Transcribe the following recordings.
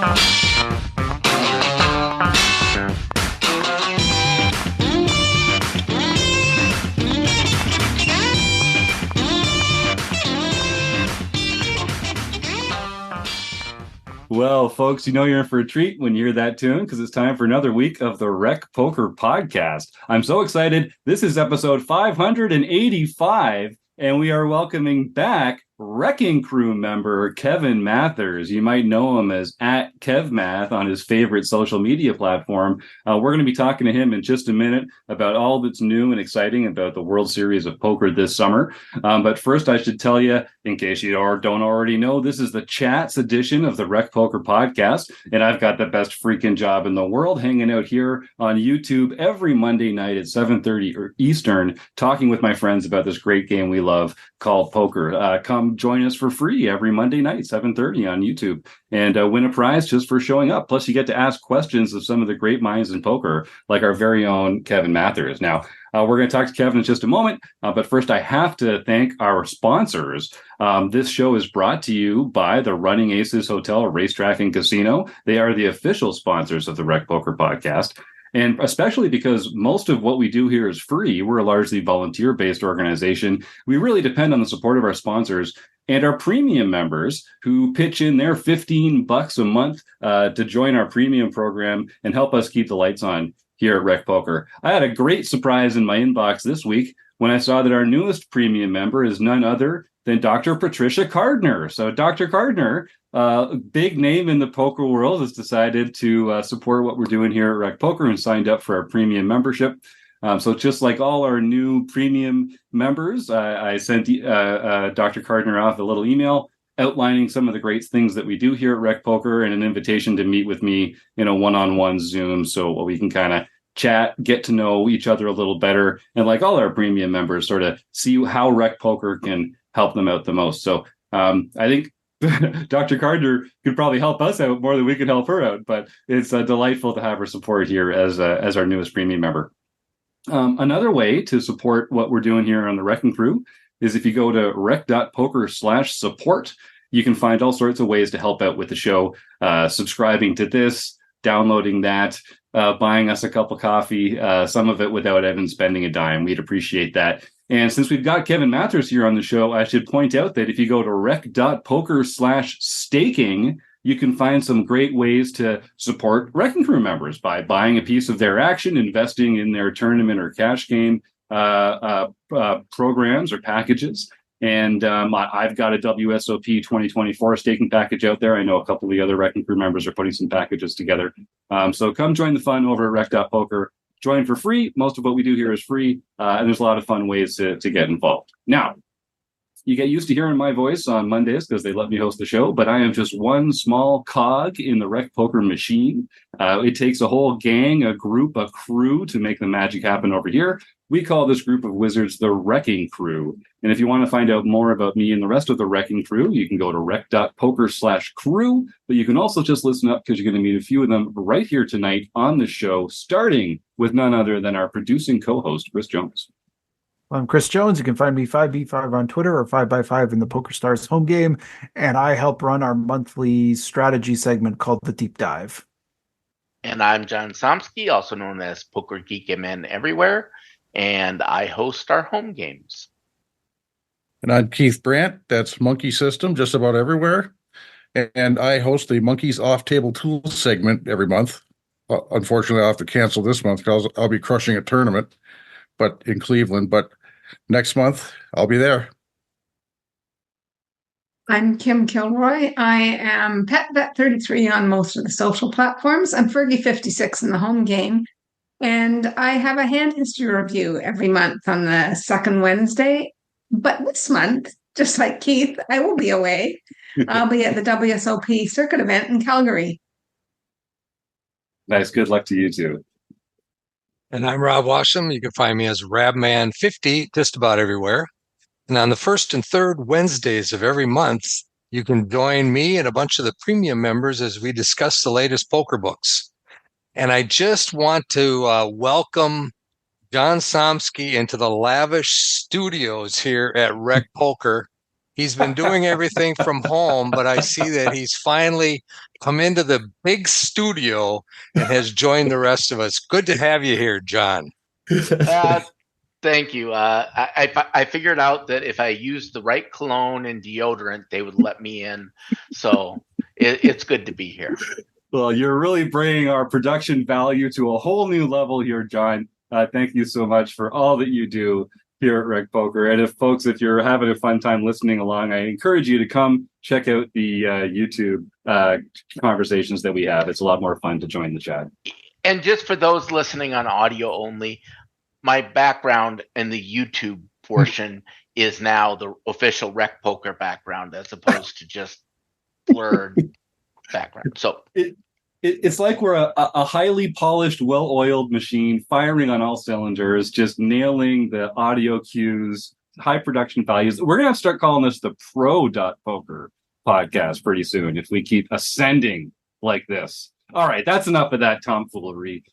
Well, folks, you know you're in for a treat when you hear that tune because it's time for another week of the Rec Poker Podcast. I'm so excited. This is episode 585, and we are welcoming back Wrecking Crew member Kevin Mathers. You might know him as @KevMath on his favorite social media platform. We're going to be talking to him in just a minute about all that's new and exciting about the World Series of Poker this summer. But first, I should tell you, in case you don't already know, this is the Chats edition of the Rec Poker Podcast, and I've got the best freaking job in the world hanging out here on YouTube every Monday night at 7:30 Eastern, talking with my friends about this great game we love called poker. Come join us for free every Monday night, 7:30 on YouTube, and win a prize just for showing up. Plus, you get to ask questions of some of the great minds in poker, like our very own Kevin Mathers. Now, we're going to talk to Kevin in just a moment, but first I have to thank our sponsors. This show is brought to you by the Running Aces Hotel, Racetrack, and Casino. They are the official sponsors of the Rec Poker Podcast. And especially because most of what we do here is free, we're a largely volunteer-based organization. We really depend on the support of our sponsors and our premium members who pitch in their $15 a month to join our premium program and help us keep the lights on here at Rec Poker. I had a great surprise in my inbox this week when I saw that our newest premium member is none other than Dr. Patricia Cardner. So Dr. Cardner, big name in the poker world, has decided to support what we're doing here at Rec Poker and signed up for our premium membership. So just like all our new premium members, I sent Dr. Cardner off a little email outlining some of the great things that we do here at Rec Poker and an invitation to meet with me in a one-on-one Zoom so we can kind of chat, get to know each other a little better, and like all our premium members, sort of see how Rec Poker can help them out the most. So I think Dr. Cardner could probably help us out more than we can help her out, but it's delightful to have her support here as our newest premium member. Another way to support what we're doing here on the Wrecking Crew is if you go to rec.poker/support, you can find all sorts of ways to help out with the show, subscribing to this, downloading that, buying us a cup of coffee, some of it without even spending a dime. We'd appreciate that. And since we've got Kevin Mathers here on the show, I should point out that if you go to rec.poker/staking, you can find some great ways to support Wrecking Crew members by buying a piece of their action, investing in their tournament or cash game programs or packages. And I've got a WSOP 2024 staking package out there. I know a couple of the other Wrecking Crew members are putting some packages together. So come join the fun over at rec.poker. Join for free. Most of what we do here is free. And there's a lot of fun ways to get involved. Now, you get used to hearing my voice on Mondays because they let me host the show, but I am just one small cog in the Rec Poker machine. It takes a whole gang, a group, a crew to make the magic happen over here. We call this group of wizards the Wrecking Crew. And if you want to find out more about me and the rest of the Wrecking Crew, you can go to rec.poker/crew, but you can also just listen up because you're going to meet a few of them right here tonight on the show, starting with none other than our producing co-host, Chris Jones. I'm Chris Jones. You can find me 5B5 on Twitter or 5x5 in the PokerStars home game. And I help run our monthly strategy segment called The Deep Dive. And I'm John Somsky, also known as Poker Geek MN Everywhere. And I host our home games. And I'm Keith Brandt. That's Monkey System, just about everywhere. And I host the Monkeys Off Table Tools segment every month. Unfortunately, I'll have to cancel this month because I'll be crushing a tournament but in Cleveland. But next month, I'll be there. I'm Kim Kilroy. I am PetVet33 on most of the social platforms. I'm Fergie56 in the home game. And I have a hand history review every month on the second Wednesday. But this month, just like Keith, I will be away. I'll be at the WSOP circuit event in Calgary. Nice. Good luck to you too. And I'm Rob Washam. You can find me as Rabman50 just about everywhere. And on the first and third Wednesdays of every month, you can join me and a bunch of the premium members as we discuss the latest poker books. And I just want to welcome John Somsky into the lavish studios here at Rec Poker. He's been doing everything from home, but I see that he's finally come into the big studio and has joined the rest of us. Good to have you here, John. Thank you. I figured out that if I used the right cologne and deodorant, they would let me in. So it's good to be here. Well, you're really bringing our production value to a whole new level here, John. Thank you so much for all that you do here at Rec Poker. And if you're having a fun time listening along, I encourage you to come check out the YouTube conversations that we have. It's a lot more fun to join the chat. And just for those listening on audio only, my background in the YouTube portion is now the official Rec Poker background as opposed to just blurred background. So it's like we're a highly polished, well-oiled machine firing on all cylinders, just nailing the audio cues, high production values. We're going to have to start calling this the Pro.Poker podcast pretty soon if we keep ascending like this. All right, that's enough of that tomfoolery.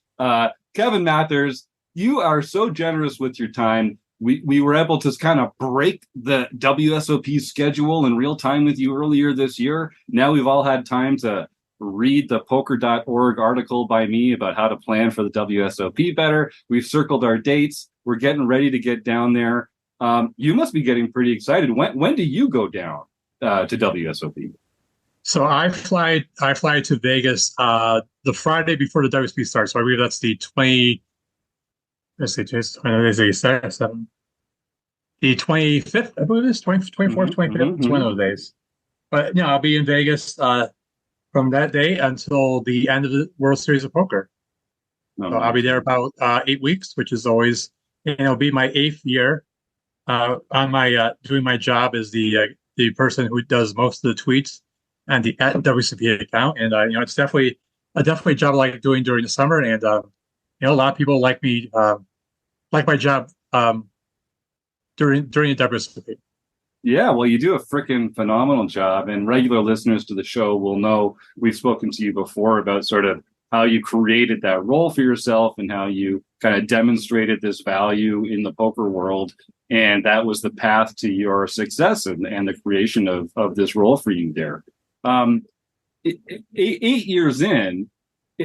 Kevin Mathers, you are so generous with your time. We were able to kind of break the WSOP schedule in real time with you earlier this year. Now we've all had time to read the poker.org article by me about how to plan for the WSOP better. We've circled our dates. We're getting ready to get down there. You must be getting pretty excited. When do you go down to WSOP? So I fly to Vegas the Friday before the WSOP starts. So I believe that's the 20. Let's see, the 25th, I believe it is, 24th, 25th. It's one of those days. But yeah, I'll be in Vegas from that day until the end of the World Series of Poker. So I'll be there about 8 weeks, which is always, it'll be my 8th year on my doing my job as the person who does most of the tweets and the @WCP account. And it's definitely a job I like doing during the summer. And a lot of people like me, like my job during the WSOP. Yeah, well, you do a freaking phenomenal job, and regular listeners to the show will know we've spoken to you before about sort of how you created that role for yourself and how you kind of demonstrated this value in the poker world, and that was the path to your success and the creation of this role for you there. 8 years in,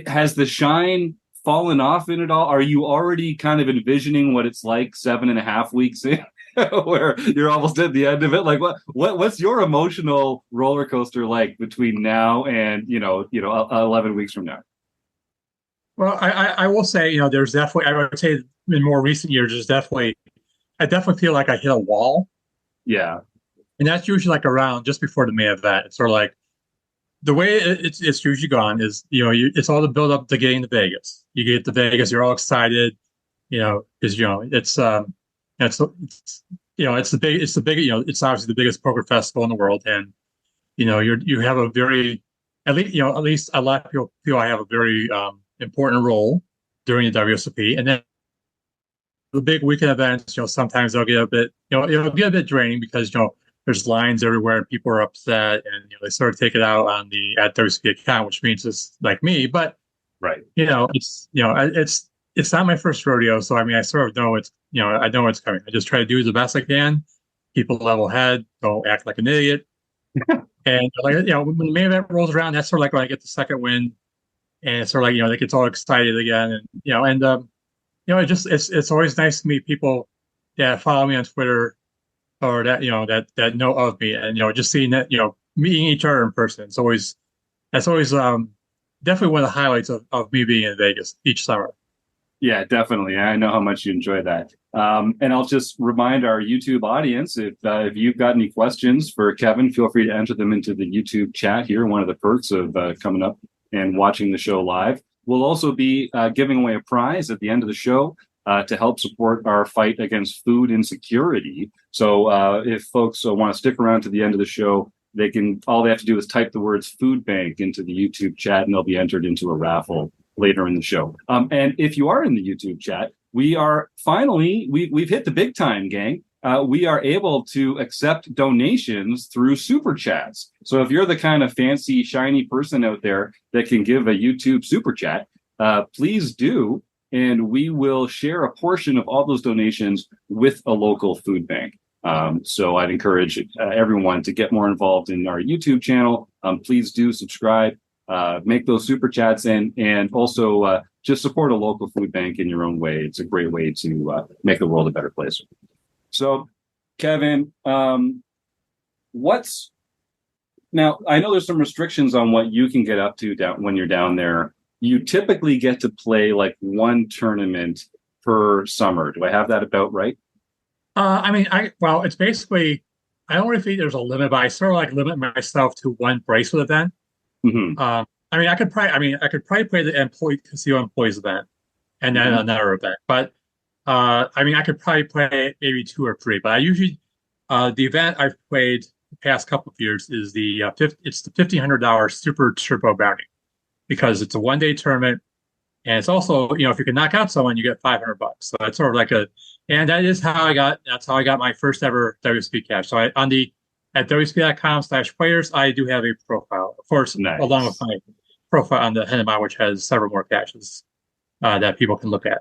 has the shine fallen off in it all? Are you already kind of envisioning what it's like 7.5 weeks in, where you're almost at the end of it? Like, what's your emotional roller coaster like between now and 11 weeks from now? Well, I will say, there's definitely, I would say in more recent years, I definitely feel like I hit a wall. Yeah. And that's usually like around just before the main event. It's sort of like the way it's usually gone is, it's all the build up to getting to Vegas. You get to Vegas, you're all excited, because it's it's it's obviously the biggest poker festival in the world, and you have a very at least a lot of people feel I have a very important role during the WSOP, and then the big weekend events. Sometimes they'll get a bit it'll get a bit draining because there's lines everywhere and people are upset, and they sort of take it out on the @WSOP account, which means it's like me, but right, it's not my first rodeo, so I mean I sort of know I know what's coming. I just try to do the best I can, keep a level head, don't act like an idiot. And when the main event rolls around, that's sort of like when I get the second win, and it's sort of like it gets all excited again, and it's always nice to meet people that follow me on Twitter or that that know of me, and just seeing that meeting each other in person. That's always definitely one of the highlights of me being in Vegas each summer. Yeah, definitely. I know how much you enjoy that. And I'll just remind our YouTube audience, if you've got any questions for Kevin, feel free to enter them into the YouTube chat here. One of the perks of coming up and watching the show live. We'll also be giving away a prize at the end of the show to help support our fight against food insecurity. So if folks want to stick around to the end of the show, all they have to do is type the words food bank into the YouTube chat, and they'll be entered into a raffle later in the show. And if you are in the YouTube chat, we are finally, we've hit the big time, gang. We are able to accept donations through super chats. So if you're the kind of fancy, shiny person out there that can give a YouTube super chat, please do. And we will share a portion of all those donations with a local food bank. So I'd encourage everyone to get more involved in our YouTube channel. Please do subscribe, make those super chats, and also just support a local food bank in your own way. It's a great way to make the world a better place. So, Kevin, now, I know there's some restrictions on what you can get up to when you're down there. You typically get to play like one tournament per summer. Do I have that about right? It's basically, I don't really think there's a limit, but I sort of like limit myself to one bracelet event. Mm-hmm. I could probably play the casino employees event and then another event, but I could probably play maybe 2 or 3. But I usually, the event I've played the past couple of years is it's the $1,500 Super Turbo Bounty, because it's a 1-day tournament. And it's also, if you can knock out someone, you get $500. So that's sort of like and that's how I got my first ever WSOP cash. So at WSOP.com/players, I do have a profile, of course, nice, along with my profile on the Henema, which has several more caches that people can look at.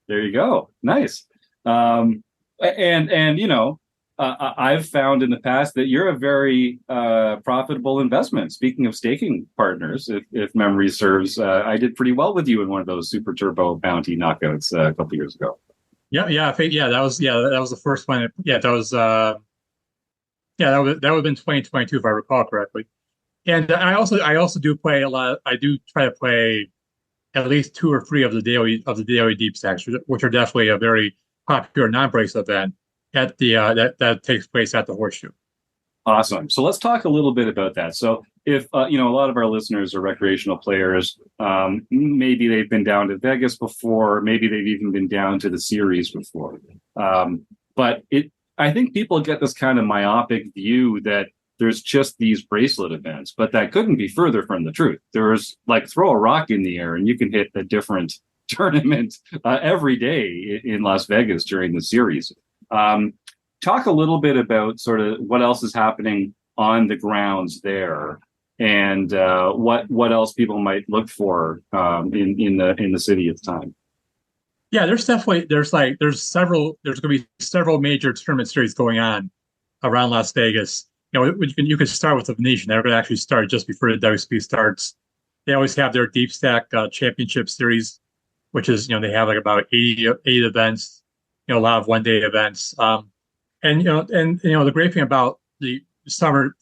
There you go. Nice. I've found in the past that you're a very profitable investment. Speaking of staking partners, if memory serves, I did pretty well with you in one of those Super Turbo Bounty knockouts a couple years ago. That was the first one. That would have been 2022 if I recall correctly. And I also do play a lot. I do try to play at least 2 or 3 of the daily deep stacks, which are definitely a very popular non-bracelet event at the that takes place at the Horseshoe. Awesome. So let's talk a little bit about that. So if a lot of our listeners are recreational players, maybe they've been down to Vegas before, maybe they've even been down to the series before. But I think people get this kind of myopic view that there's just these bracelet events, but that couldn't be further from the truth. There's like throw a rock in the air and you can hit a different tournament every day in Las Vegas during the series. Talk a little bit about sort of what else is happening on the grounds there, and what else people might look for in the city at the time. Yeah, there's going to be several major tournament series going on around Las Vegas. You could start with the Venetian. They're going to actually start just before the WSOP starts. They always have their Deep Stack Championship Series, which is they have like about 8 events. A lot of 1-day events. The great thing about the summer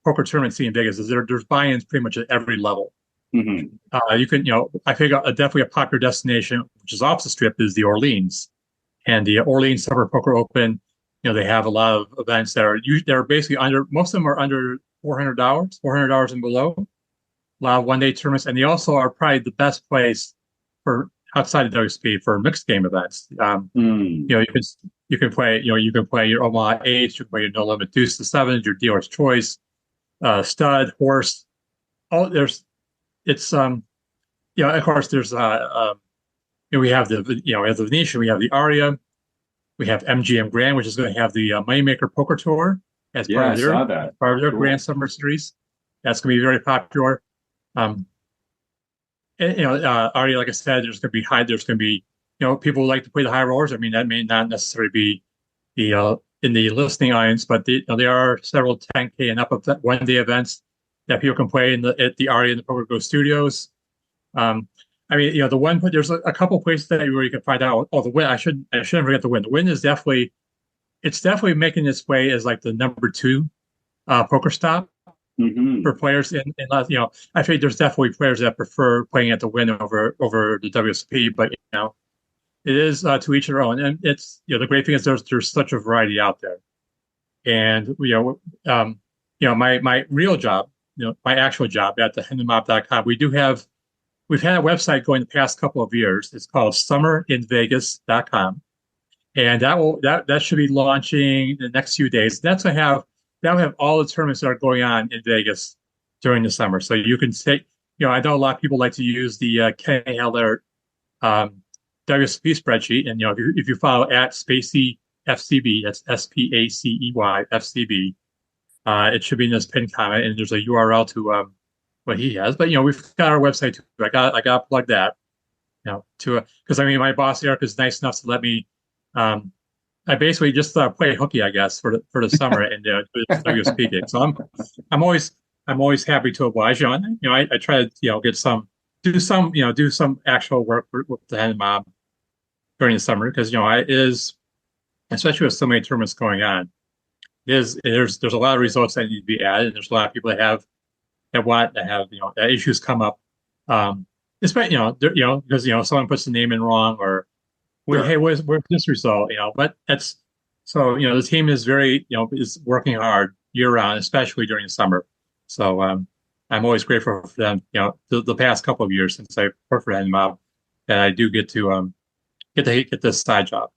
poker tournament scene in Vegas is there's buy-ins pretty much at every level. Mm-hmm. You can, I think definitely a popular destination, which is off the strip, is the Orleans, and the Orleans Summer Poker Open. They have a lot of events that are basically most of them are under $400 and below. A lot of 1-day tournaments, and they also are probably the best place for outside of WSOP for mixed game events. You can play your Omaha 8s, you can play your No Limit Deuce to 7s, your Dealer's Choice, Stud, Horse. Of course there's we have the Venetian, we have the Aria, we have MGM Grand, which is going to have the Moneymaker Poker Tour as part of their Grand Summer Series. That's going to be very popular. Aria, like I said, there's going to be people who like to play the high rollers. That may not necessarily be in the listening audience, but there are several 10K and up of 1-day events that people can play at the Aria and the Poker Go Studios. There's a couple places that you can find out. Oh, the Win! I shouldn't forget the Win. The Win is definitely making its way as like the number 2 poker stop. Mm-hmm. For players I think there's definitely players that prefer playing at the Win over the WSOP, but it is to each their own. And it's the great thing is there's such a variety out there. And my real job, my actual job at the hennemop.com, we've had a website going the past couple of years. It's called summerinvegas.com, and that should be launching in the next few days. That'll have all the tournaments that are going on in Vegas during the summer. So you can take, I know a lot of people like to use the Kenny Heller WSOP spreadsheet, and if you follow at Spacey FCB, that's SPACEY FCB, it should be in this pinned comment, and there's a URL to what he has. But we've got our website too. I got to plug that, because my boss Eric is nice enough to let me I basically just play hooky, I guess, for the summer and WSOP gig. So I'm always happy to oblige. I try to do some actual work with the hand mob during the summer because it is, especially with so many tournaments going on, there's a lot of results that need to be added, and there's a lot of people that have that issues come up. Especially because someone puts the name in wrong or Sure. hey, where's this result? But that's so the team is very is working hard year round, especially during the summer. So I'm always grateful for them. The past couple of years since I worked for Mob, that I do get to get this side job.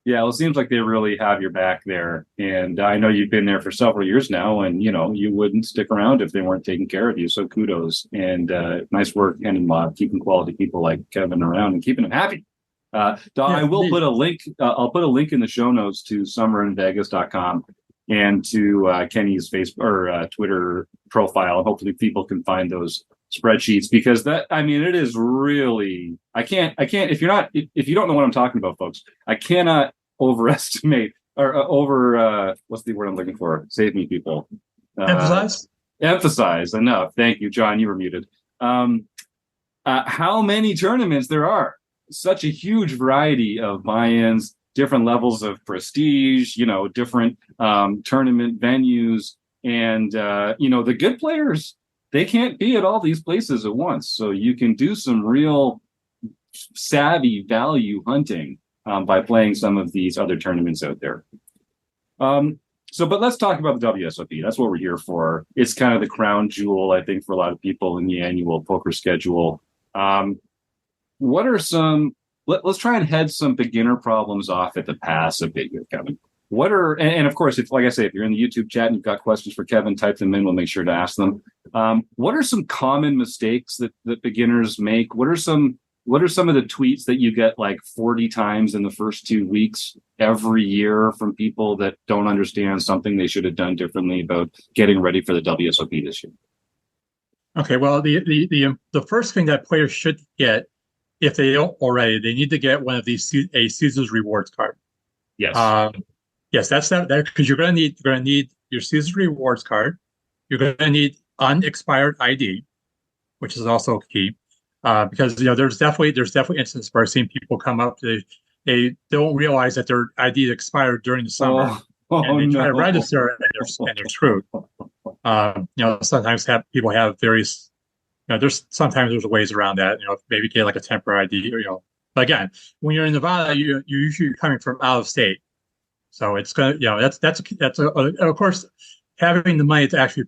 Yeah, well, it seems like they really have your back there. And I know you've been there for several years now, and you wouldn't stick around if they weren't taking care of you. So kudos and nice work, Hand Mob, keeping quality people like Kevin around and keeping them happy. I will put a link. I'll put a link in the show notes to summerinvegas.com and to Kenny's Facebook or Twitter profile. Hopefully, people can find those spreadsheets because it is really. I can't. If you don't know what I'm talking about, folks, I cannot overestimate or what's the word I'm looking for? Save me, people. Emphasize enough. Thank you, John. You were muted. How many tournaments there are? Such a huge variety of buy-ins, different levels of prestige, different tournament venues. And, the good players, they can't be at all these places at once. So you can do some real savvy value hunting by playing some of these other tournaments out there. But let's talk about the WSOP. That's what we're here for. It's kind of the crown jewel, I think, for a lot of people in the annual poker schedule. What are let's try and head some beginner problems off at the pass a bit here, Kevin. And of course, if you're in the YouTube chat and you've got questions for Kevin, type them in. We'll make sure to ask them. What are some common mistakes that beginners make? What are some of the tweets that you get like 40 times in the first 2 weeks every year from people that don't understand something they should have done differently about getting ready for the WSOP this year? Okay, well, the first thing that players should get, if they don't already, they need to get one of these a Caesar's Rewards card. Yes. Yes, that's that because you're gonna need your Caesar's Rewards card. You're gonna need unexpired ID, which is also key. Because there's definitely instances where I've seen people come up, they don't realize that their ID expired during the summer, and they try to register and they're screwed. Sometimes people have various. There's ways around that. Maybe get like a temporary ID. But again, when you're in Nevada, you're usually coming from out of state, so it's gonna. Of course, having the money to actually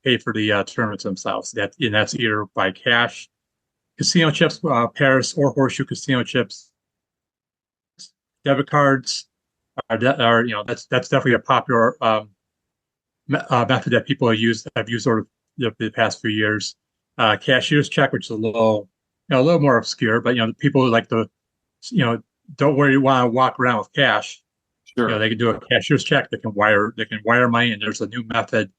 pay for the tournaments themselves. That's either by cash, casino chips, Paris or Horseshoe casino chips, debit cards are that's definitely a popular method that people have used sort of the past few years. Cashier's check, which is a little more obscure, but the people who like to, don't worry, want to walk around with cash. Sure. They can do a cashier's check. They can wire money, and there's a new method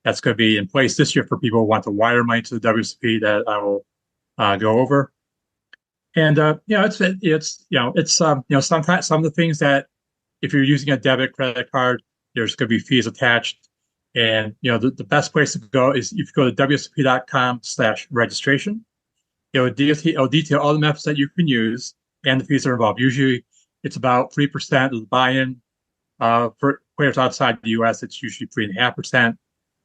that's going to be in place this year for people who want to wire money to the WSOP that I will go over. And sometimes some of the things that if you're using a debit credit card, there's going to be fees attached. And the best place to go is if you go to WSOP.com/registration. It'll detail all the methods that you can use and the fees that are involved. Usually, it's about 3% of the buy-in. For players outside the U.S., it's usually 3.5%,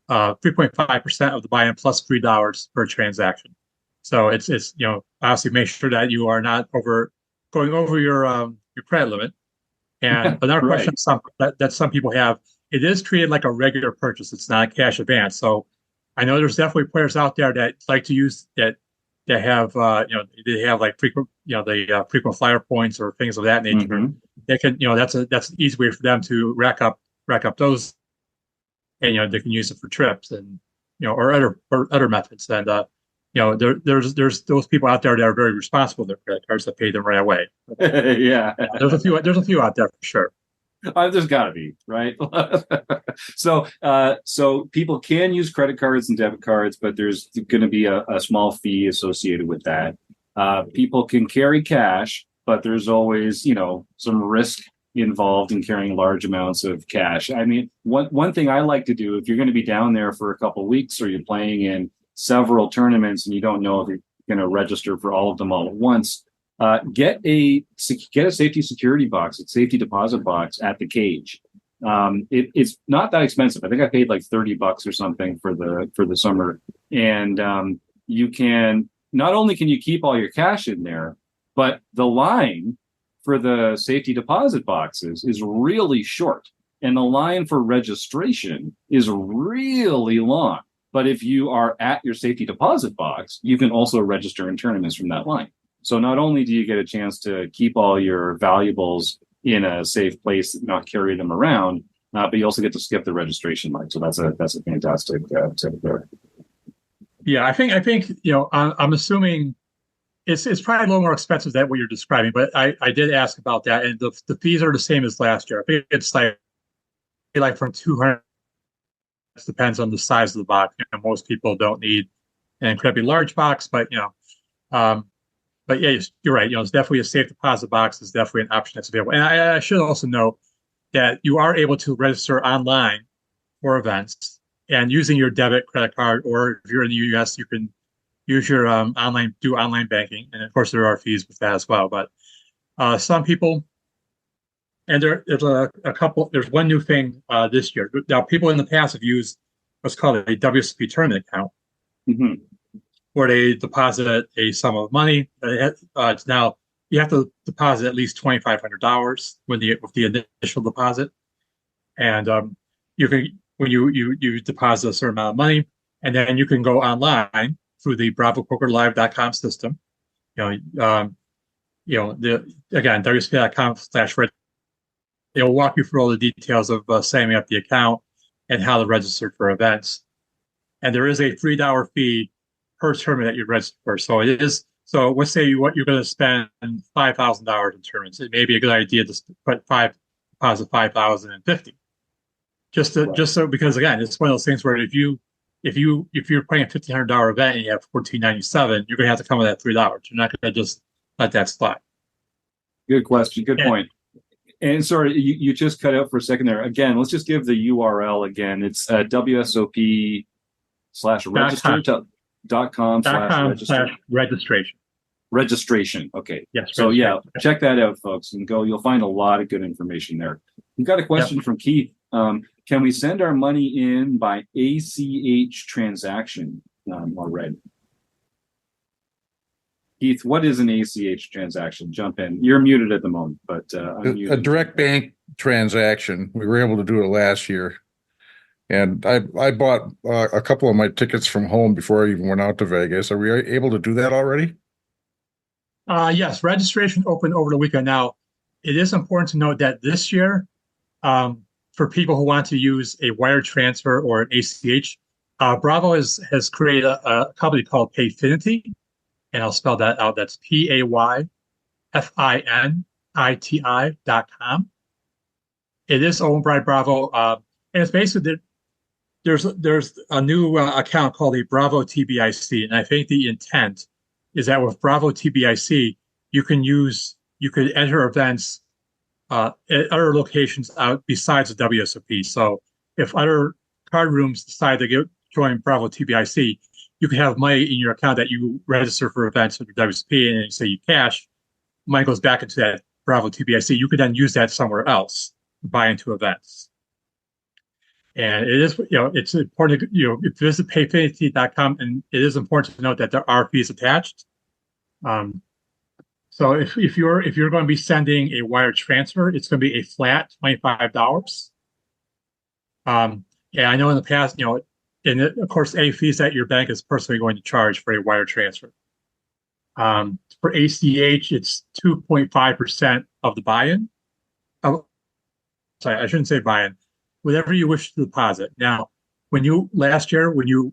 3.5% of the buy-in plus $3 per transaction. So it's obviously make sure that you are not going over your credit limit. And another right. question that some people have. It is treated like a regular purchase. It's not a cash advance. So I know there's definitely players out there that like to use that have they have like frequent frequent flyer points or things of that nature. Mm-hmm. They can that's an easy way for them to rack up those, and they can use it for trips and or other methods. And there's those people out there that are very responsible with their credit cards that pay them right away. Yeah, there's a few out there for sure. There's got to be, right? So people can use credit cards and debit cards, but there's going to be a small fee associated with that. People can carry cash, but there's always, some risk involved in carrying large amounts of cash. I mean, one thing I like to do, if you're going to be down there for a couple of weeks or you're playing in several tournaments and you don't know if you're going to register for all of them all at once, get a safety security box, a safety deposit box at the cage. It's not that expensive. I think I paid like $30 or something for the summer, and you can not only can you keep all your cash in there, but the line for the safety deposit boxes is really short, and the line for registration is really long. But if you are at your safety deposit box, you can also register in tournaments from that line. So not only do you get a chance to keep all your valuables in a safe place, not carry them around, but you also get to skip the registration line. So that's a fantastic tip there. Yeah, I think I'm assuming it's probably a little more expensive than what you're describing, but I did ask about that, and the fees are the same as last year. I think it's like from 200. It depends on the size of the box. Most people don't need an incredibly large box, but but yeah, you're right. It's definitely a safe deposit box is definitely an option that's available. And I should also note that you are able to register online for events and using your debit, credit card, or if you're in the U.S., you can use your online banking. And of course, there are fees with that as well. But some people, and there's a couple. There's one new thing this year. Now, people in the past have used what's called a WSOP tournament account. Mm-hmm. Where they deposit a sum of money. Now you have to deposit at least $2,500 with the initial deposit, and you can when you deposit a certain amount of money, and then you can go online through the BravoPokerLive.com system. Again WSP.com/red. They'll walk you through all the details of setting up the account and how to register for events. And there is a $3 fee per tournament that you register for. So it is. So let's say you're going to spend $5,000 in tournaments. It may be a good idea to deposit $5,050. Just so, because again, it's one of those things where if you're playing a $1,500 event and you have $1,497, you're going to have to come with that $3. You're not going to just let that slide. Good question. Good point. And sorry, you just cut out for a second there. Again, let's just give the URL again. It's WSOP/register.com/registration. Registration. Okay. Yes. So yeah, check that out, folks, and go. You'll find a lot of good information there. We've got a question from Keith. Can we send our money in by ACH transaction already? Keith, what is an ACH transaction? Jump in. You're muted at the moment, but a direct bank transaction. We were able to do it last year. And I bought a couple of my tickets from home before I even went out to Vegas. Are we able to do that already? Yes, registration opened over the weekend. Now, it is important to note that this year, for people who want to use a wire transfer or an ACH, Bravo has created a company called Payfinity, and I'll spell that out. That's PAYFINITI.com. It is owned by Bravo, and it's basically there's a new account called a Bravo TBIC, and I think the intent is that with Bravo TBIC, you could enter events at other locations out besides the WSOP. So if other card rooms decide to join Bravo TBIC, you can have money in your account that you register for events with the WSOP, and say you cash, money goes back into that Bravo TBIC. You could then use that somewhere else to buy into events. And it is, it's important to, if visit payfinity.com, and it is important to note that there are fees attached. So if you're going to be sending a wire transfer, it's going to be a flat $25. And I know in the past, and of course, any fees that your bank is personally going to charge for a wire transfer. For ACH, it's 2.5% of the buy-in. Sorry, I shouldn't say buy-in. Whatever you wish to deposit. Now, last year, when you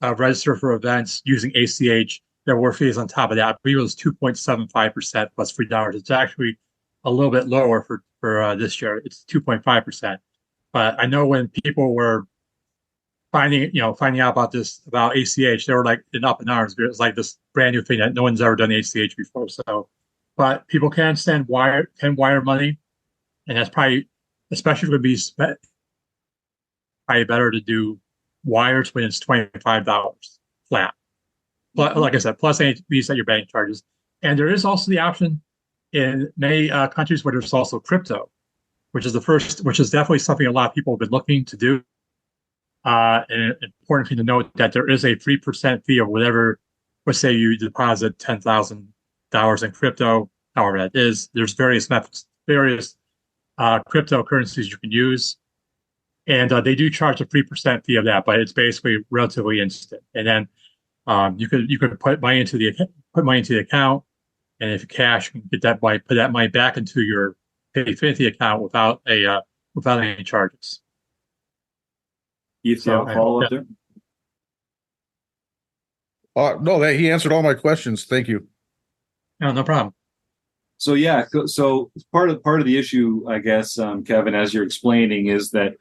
register for events using ACH, there were fees on top of that. I believe it was 2.75% plus $3. It's actually a little bit lower for this year. It's 2.5%. But I know when people were finding out about ACH, they were like up in arms. It was like this brand new thing that no one's ever done ACH before. So, but people can wire money and that's probably, especially if it would be probably better to do wires when it's $25 flat. But like I said, plus any fees that your bank charges. And there is also the option in many countries where there's also crypto, which is definitely something a lot of people have been looking to do. And an important thing to note that there is a 3% fee of whatever, let's say you deposit $10,000 in crypto, however that is. There's various methods, various cryptocurrencies you can use. And they do charge a 3% fee of that, but it's basically relatively instant. And then you could put money into the account, and if you cash, you can get that money, put that money back into your Payfinity account without any charges. You have a follow up there? No, he answered all my questions. Thank you. No problem. So yeah, so part of the issue, I guess, Kevin, as you're explaining, is that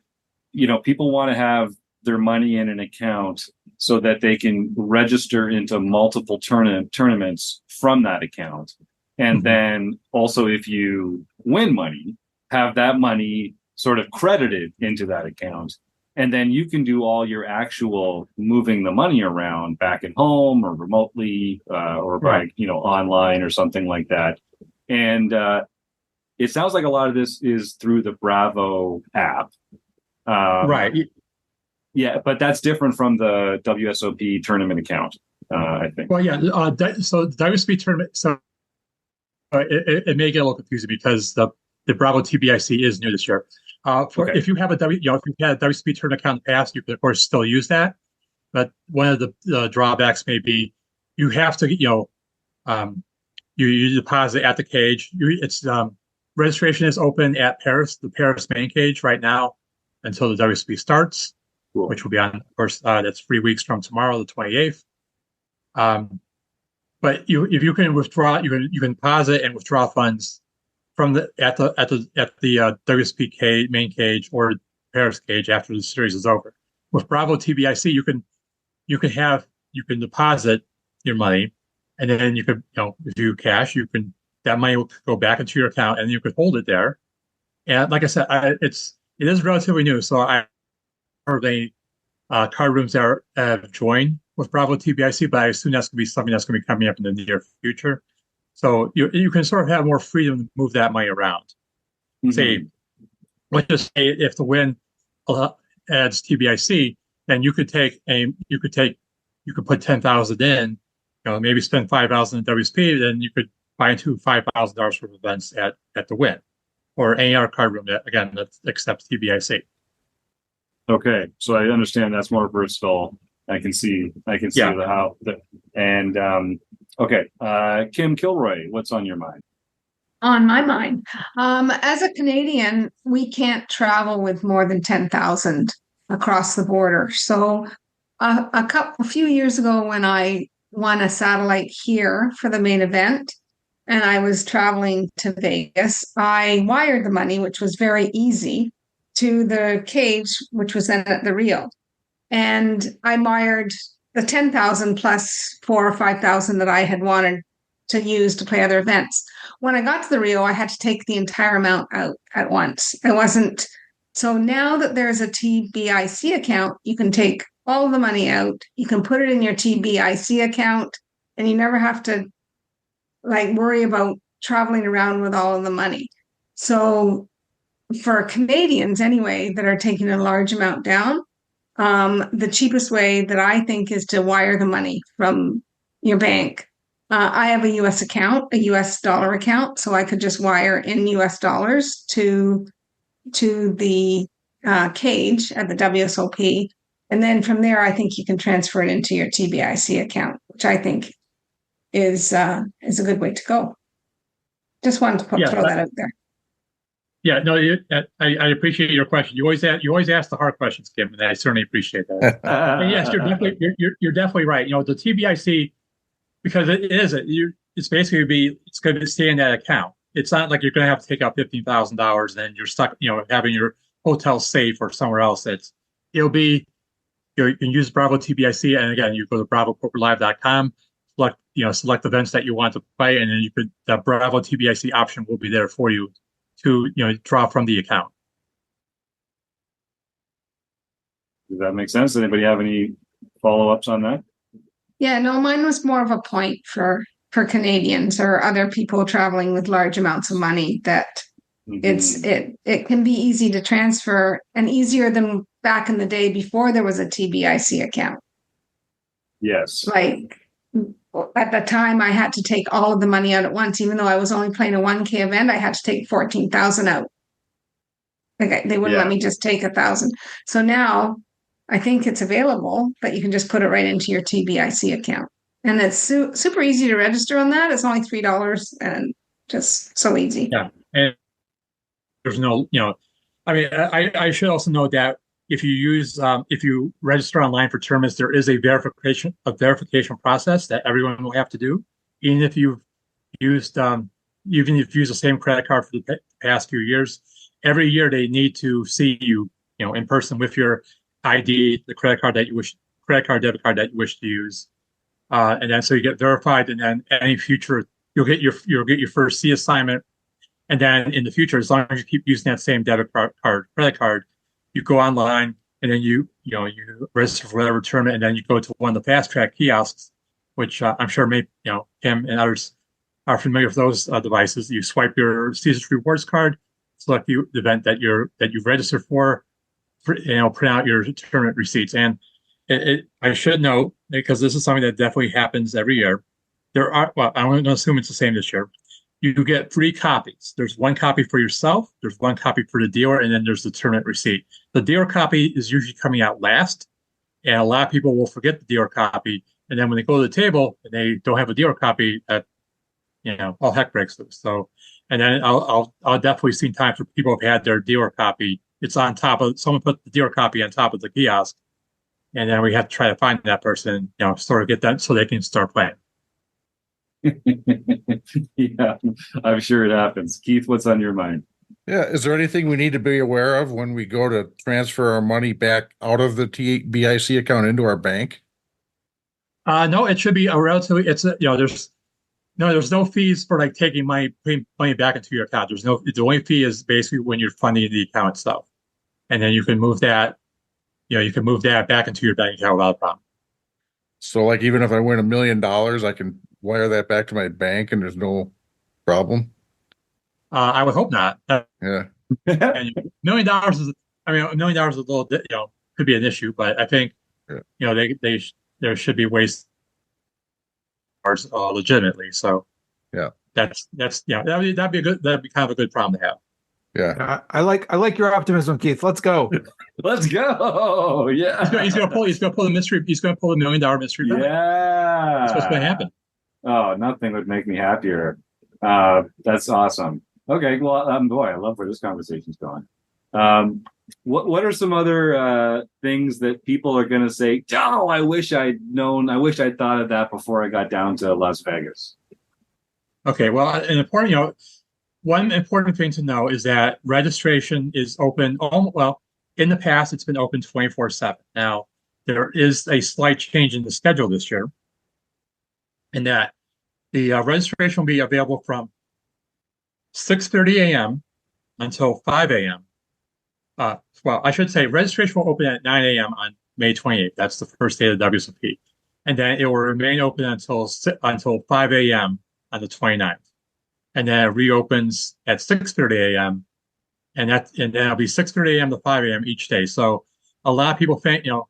people want to have their money in an account so that they can register into multiple tournaments from that account, and then also, if you win money, have that money sort of credited into that account. And then you can do all your actual moving the money around back at home or remotely or by online or something like that. And it sounds like a lot of this is through the Bravo app. Right. Yeah, but that's different from the WSOP tournament account, I think. Well, yeah. So the WSOP tournament. So it may get a little confusing because the Bravo TBIC is new this year. If you have if you had a WSOP tournament account in the past, you could of course still use that. But one of the drawbacks may be you have to you deposit at the cage. Registration is open at the Paris main cage right now until the WSOP starts, which will be on, of course, that's 3 weeks from tomorrow, the 28th. But if you can withdraw, you can deposit and withdraw funds from the WSOP main cage or Paris cage after the series is over. With Bravo TBIC, you can deposit your money, and then you could, if you cash, that money will go back into your account, and you could hold it there. And like I said, it is relatively new, so I heard any card rooms that have joined with Bravo TBIC, but I assume that's going to be something that's going to be coming up in the near future. So you can sort of have more freedom to move that money around. Say, let's just say if the win adds TBIC, then you could put 10,000 in, maybe spend 5,000 in WSP, then you could buy into $5,000 worth of events at the win, or any other card room that accepts TBIC. Okay, so I understand that's more versatile. I can see the how. And okay, Kim Kilroy, what's on your mind? On my mind, as a Canadian, we can't travel with more than 10,000 across the border. So a few years ago, when I won a satellite here for the main event, and I was traveling to Vegas, I wired the money, which was very easy, to the cage, which was then at the Rio. And I wired the 10,000 plus 4,000 or 5,000 that I had wanted to use to play other events. When I got to the Rio, I had to take the entire amount out at once. So now that there's a TBIC account, you can take all of the money out, you can put it in your TBIC account, and you never have to worry about traveling around with all of the money. So for Canadians anyway, that are taking a large amount down, the cheapest way that I think is to wire the money from your bank. I have a US account, a US dollar account, so I could just wire in US dollars to the cage at the WSOP. And then from there, I think you can transfer it into your TBIC account, which I think is a good way to go. Just wanted to throw that out there. Yeah, no, I appreciate your question. You always ask the hard questions, Kim, and I certainly appreciate that. And yes, you're definitely right. The TBIC, because it's basically it's going to stay in that account. It's not like you're going to have to take out $15,000 and then you're stuck, having your hotel safe or somewhere else. It'll be, you can use Bravo TBIC, and again, you go to bravopokerlive.com, select events that you want to play, and then the Bravo TBIC option will be there for you to draw from the account. Does that make sense? Anybody have any follow-ups on that? Yeah, no, mine was more of a point for Canadians or other people traveling with large amounts of money that it can be easy to transfer, and easier than back in the day before there was a TBIC account. Yes. Like at the time, I had to take all of the money out at once, even though I was only playing a 1K event. I had to take 14,000 out. Like they wouldn't let me just take 1,000. So now I think it's available, but you can just put it right into your TBIC account, and it's super easy to register on that. It's only $3, and just so easy. Yeah, and there's no, I mean, I should also note that if you register online for tournaments, there is a verification process that everyone will have to do, even if you've used the same credit card for the past few years. Every year they need to see you, in person with your ID, the debit card that you wish to use, and then so you get verified, and then any future you'll get your first C assignment, and then in the future, as long as you keep using that same credit card, you go online, and then you register for whatever tournament, and then you go to one of the fast track kiosks, which I'm sure Kim and others are familiar with those devices. You swipe your Caesars Rewards card, select the event that you've registered for, print out your tournament receipts. And I should note, because this is something that definitely happens every year, I'm going to assume it's the same this year. You get 3 copies. There's one copy for yourself, there's one copy for the dealer, and then there's the tournament receipt. The dealer copy is usually coming out last, and a lot of people will forget the dealer copy. And then when they go to the table and they don't have a dealer copy, all heck breaks loose. So, and then I'll definitely see times where people have had their dealer copy. It's on top of, someone put the dealer copy on top of the kiosk, and then we have to try to find that person, sort of get that so they can start playing. Yeah, I'm sure it happens. Keith, what's on your mind? Yeah, is there anything we need to be aware of when we go to transfer our money back out of the TBIC account into our bank? No, it should be a relatively. There's no fees for like taking money back into your account. The only fee is basically when you're funding the account itself, and then you can move that. You can move that back into your bank account without a problem. So, like, even if I win $1 million, I can wire that back to my bank, and there's no problem. I would hope not. Yeah. And $1 million is. I mean, $1 million is a little. Could be an issue, but I think there should be ways legitimately. So yeah, that'd be kind of a good problem to have. Yeah, I like your optimism, Keith. Let's go. Let's go. Yeah, he's gonna pull the mystery. He's gonna pull $1 million mystery. Yeah, that's what's gonna happen. Oh, nothing would make me happier. That's awesome. Okay, well, boy, I love where this conversation's going. What are some other things that people are going to say, oh, I wish I'd known, I wish I'd thought of that before I got down to Las Vegas? Okay, well, one important thing to know is that registration is open. In the past, it's been open 24/7. Now, there is a slight change in the schedule this year, in that the registration will be available from 6:30 a.m. until 5 a.m. I should say registration will open at 9 a.m. on May 28th. That's the first day of the WSOP. And then it will remain open until 5 a.m. on the 29th. And then it reopens at 6:30 a.m. And then it'll be 6:30 a.m. to 5 a.m. each day. So a lot of people think, a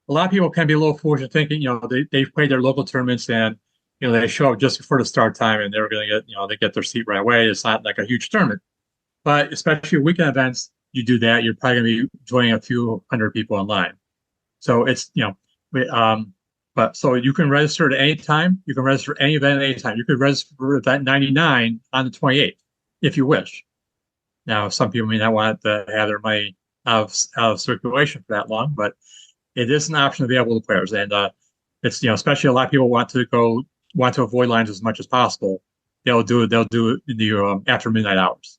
lot of people can be a little foolish thinking, they've played their local tournaments and, they show up just before the start time and they're going to get, they get their seat right away. It's not like a huge tournament. But especially weekend events, you do that, you're probably going to be joining a few hundred people online. So it's, but so you can register at any time. You can register any event at any time. You could register for event 99 on the 28th if you wish. Now, some people may not want to have their money out of circulation for that long, but it is an option available to players. And it's, especially a lot of people want to avoid lines as much as possible. They'll do it in the after midnight hours.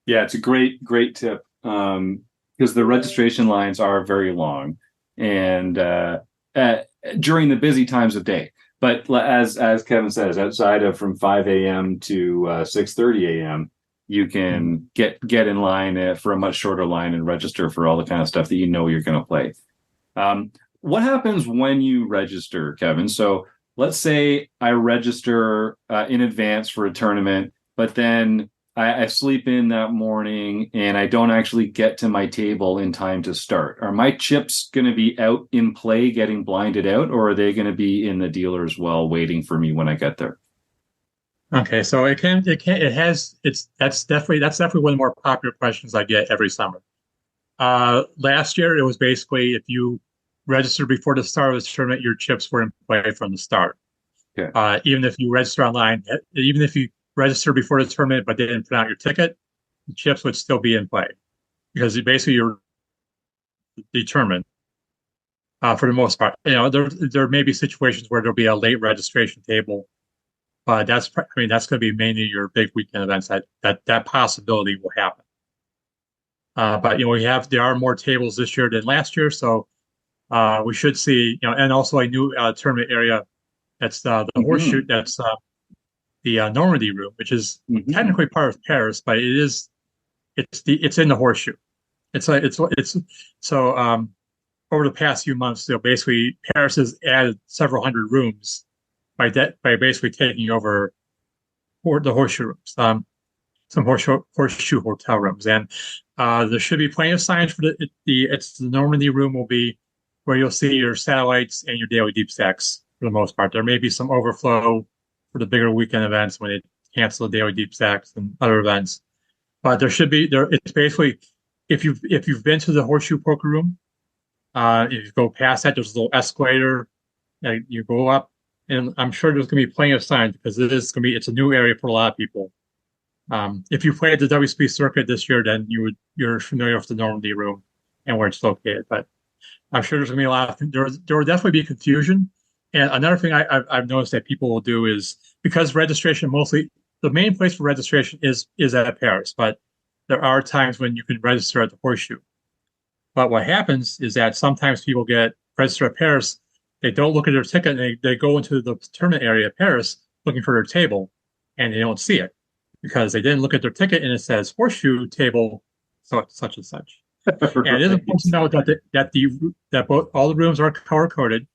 Yeah, it's a great tip because the registration lines are very long and during the busy times of day. But as Kevin says, outside of from 5 a.m. to 6:30 a.m., you can get in line for a much shorter line and register for all the kind of stuff that you know you're going to play. What happens when you register, Kevin? So let's say I register in advance for a tournament, but then I sleep in that morning and I don't actually get to my table in time to start. Are my chips going to be out in play getting blinded out, or are they going to be in the dealer as well waiting for me when I get there? Okay, so that's definitely one of the more popular questions I get every summer. Last year it was basically if you registered before the start of the tournament, your chips were in play from the start. Okay. Even if you register online, even if you register before the tournament but didn't print out your ticket, the chips would still be in play because basically you're determined for the most part. There may be situations where there'll be a late registration table, but that's going to be mainly your big weekend events that possibility will happen. But there are more tables this year than last year, so we should see and also a new tournament area. That's the horseshoe. That's the Normandy room, which is technically part of Paris, but it's in the horseshoe. So over the past few months, basically Paris has added several hundred rooms by basically taking over the horseshoe rooms, some horseshoe hotel rooms, and there should be plenty of signs for the Normandy room will be where you'll see your satellites and your daily deep stacks for the most part. There may be some overflow for the bigger weekend events when they cancel the daily deep stacks and other events, but there should be there. It's basically if you've been to the horseshoe poker room, if you go past that, there's a little escalator, and you go up, and I'm sure there's going to be plenty of signs because it's a new area for a lot of people. If you played the WSOP circuit this year, then you're familiar with the Normandy room and where it's located. But I'm sure there's going to be a lot of there will definitely be confusion. And another thing I've noticed that people will do is because registration mostly the main place for registration is at Paris, but there are times when you can register at the horseshoe. But what happens is that sometimes people get registered at Paris, they don't look at their ticket, and they go into the tournament area at Paris looking for their table, and they don't see it because they didn't look at their ticket and it says horseshoe table such and such. Right. And it is important to know that all the rooms are color coded.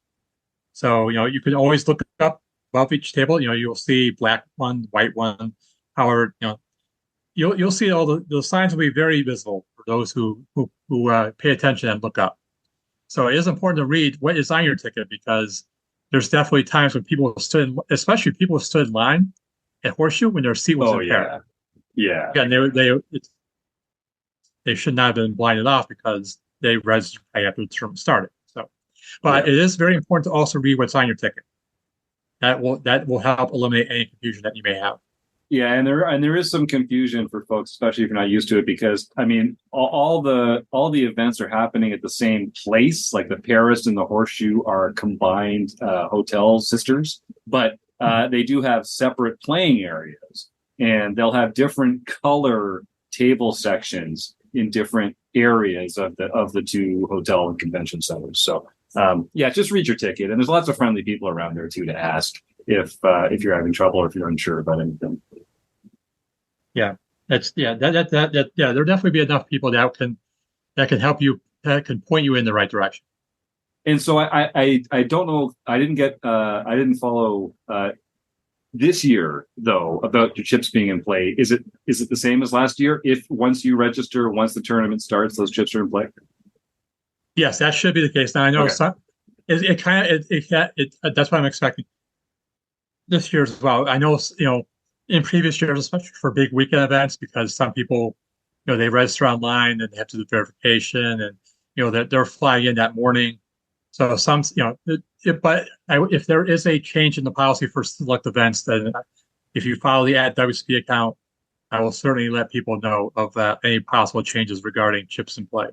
So you can always look up above each table. You'll see black one, white one. However, you'll see all the signs will be very visible for those who pay attention and look up. So it is important to read what is on your ticket because there's definitely times when especially people stood in line at horseshoe when their seat was impaired. Yeah. Again, they should not have been blinded off because they registered right after the tournament started. So, but it is very important to also read what's on your ticket. That will help eliminate any confusion that you may have. Yeah, and there is some confusion for folks, especially if you're not used to it, because all the events are happening at the same place. Like the Paris and the Horseshoe are combined hotel sisters, but they do have separate playing areas, and they'll have different color table sections in different areas of the two hotel and convention centers. So just read your ticket, and there's lots of friendly people around there too to ask if you're having trouble or if you're unsure about anything. There'll definitely be enough people that can help you, that can point you in the right direction. And so I don't know, I didn't follow this year though about your chips being in play. Is it the same as last year? If once you register, once the tournament starts, those chips are in play? Yes, that should be the case. Now I know that's what I'm expecting this year as well. I know, in previous years, especially for big weekend events, because some people, they register online and they have to do verification, and they're flying in that morning. So but if there is a change in the policy for select events, then if you follow the @WSOP account, I will certainly let people know of any possible changes regarding chips in play.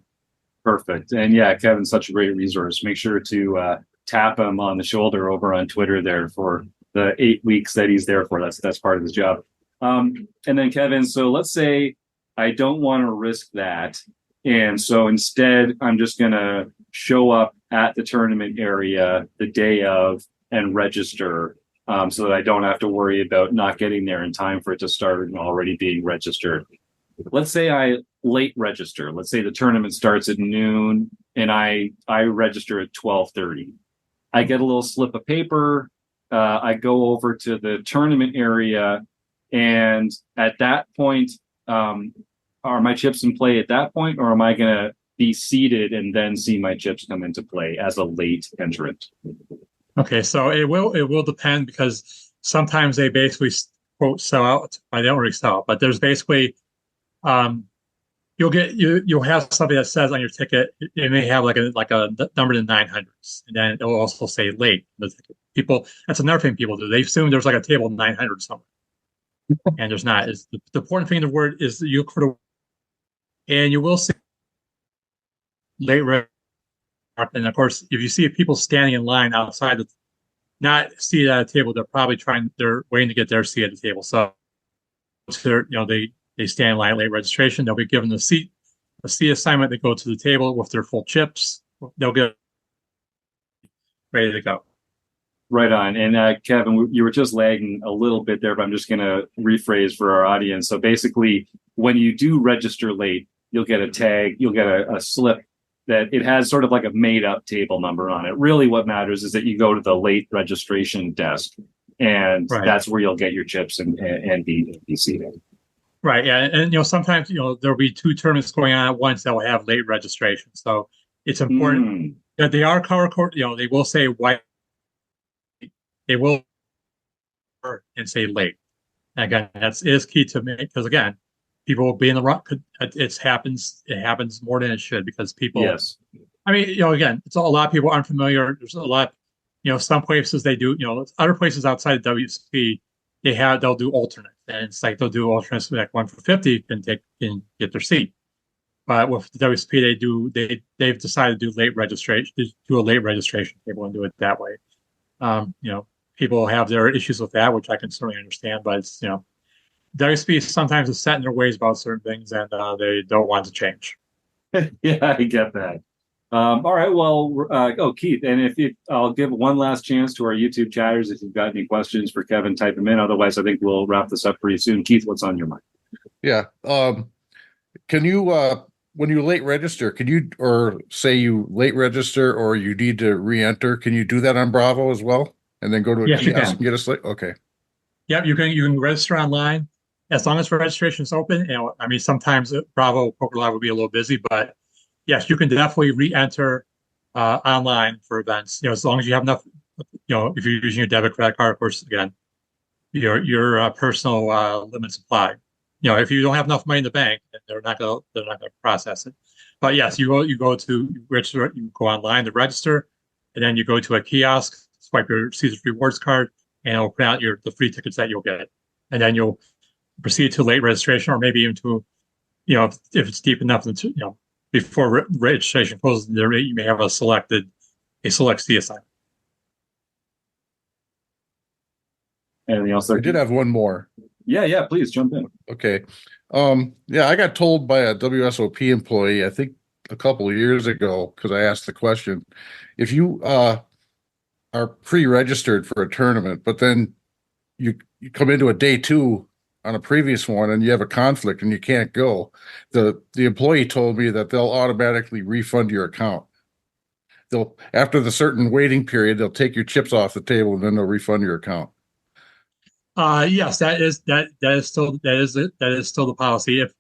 Perfect. And Kevin's such a great resource. Make sure to tap him on the shoulder over on Twitter there for the 8 weeks that he's there for. That's part of his job. And then Kevin, so let's say I don't want to risk that. And so instead, I'm just going to show up at the tournament area the day of and register. so that I don't have to worry about not getting there in time for it to start and already being registered. Let's say I late register. Let's say the tournament starts at noon and I register at 12:30. I get a little slip of paper. I go over to the tournament area, and at that point, are my chips in play at that point, or am I going to be seated and then see my chips come into play as a late entrant? Okay, so it will depend, because sometimes they basically quote sell out. I don't really sell out, but there's basically you'll have something that says on your ticket, it may have like a number in the 900s, and then it will also say late. People, that's another thing people do. They assume there's like a table 900 somewhere, and there's not. The important thing in the word is that you look for the, and you will see late. And of course, if you see people standing in line outside, not seated at a table, they're waiting to get their seat at the table. So, they stand in line late registration. They'll be given a seat assignment. They go to the table with their full chips. They'll get ready to go. Right on. And Kevin, you were just lagging a little bit there, but I'm just going to rephrase for our audience. So basically, when you do register late, you'll get a tag, you'll get a slip that it has sort of like a made up table number on it. Really what matters is that you go to the late registration desk, and that's where you'll get your chips and be seated. Right. Yeah. And, sometimes, there'll be two tournaments going on at once that will have late registration. So it's important that they are color code. They will say white. They will and say late. And again, it is key to me, because again, people will be in the wrong. It happens more than it should, because people. Yes. I mean, again, it's a lot of people aren't familiar. There's a lot. Some places they do. Other places outside of WSOP, they'll do alternate, and it's like they'll do alternates like 1 for 50 and get their seat. But with the WSOP, they've decided to do late registration, do a late registration table and do it that way. People have their issues with that, which I can certainly understand, but it's WSP sometimes is set in their ways about certain things, and they don't want to change. Yeah, I get that. All right. Well, Keith, and I'll give one last chance to our YouTube chatters. If you've got any questions for Kevin, type them in. Otherwise, I think we'll wrap this up pretty soon. Keith, what's on your mind? Yeah. Can you, when you late register, or say you late register or you need to re-enter, can you do that on Bravo as well? And then go to a kiosk and get a slate? Okay. Yep, you can register online as long as registration is open. Sometimes Bravo Poker Live will be a little busy, but yes, you can definitely re-enter online for events. As long as you have enough. If you're using your debit credit card, of course, again, your personal limits apply. If you don't have enough money in the bank, they're not going to process it. But yes, you go to register. You go online to register, and then you go to a kiosk, swipe your Caesars Rewards card, and it'll print out the free tickets that you'll get. And then you'll proceed to late registration, or maybe even to, if it's deep enough, before registration closes, you may have a select seat assignment. Anything else? I did have one more. Yeah, please jump in. Okay. I got told by a WSOP employee, I think a couple of years ago, because I asked the question, if you are pre-registered for a tournament, but then you come into a day two on a previous one and you have a conflict and you can't go, the employee told me that they'll automatically refund your account. After the certain waiting period, they'll take your chips off the table and then they'll refund your account. Yes, that is still the policy. If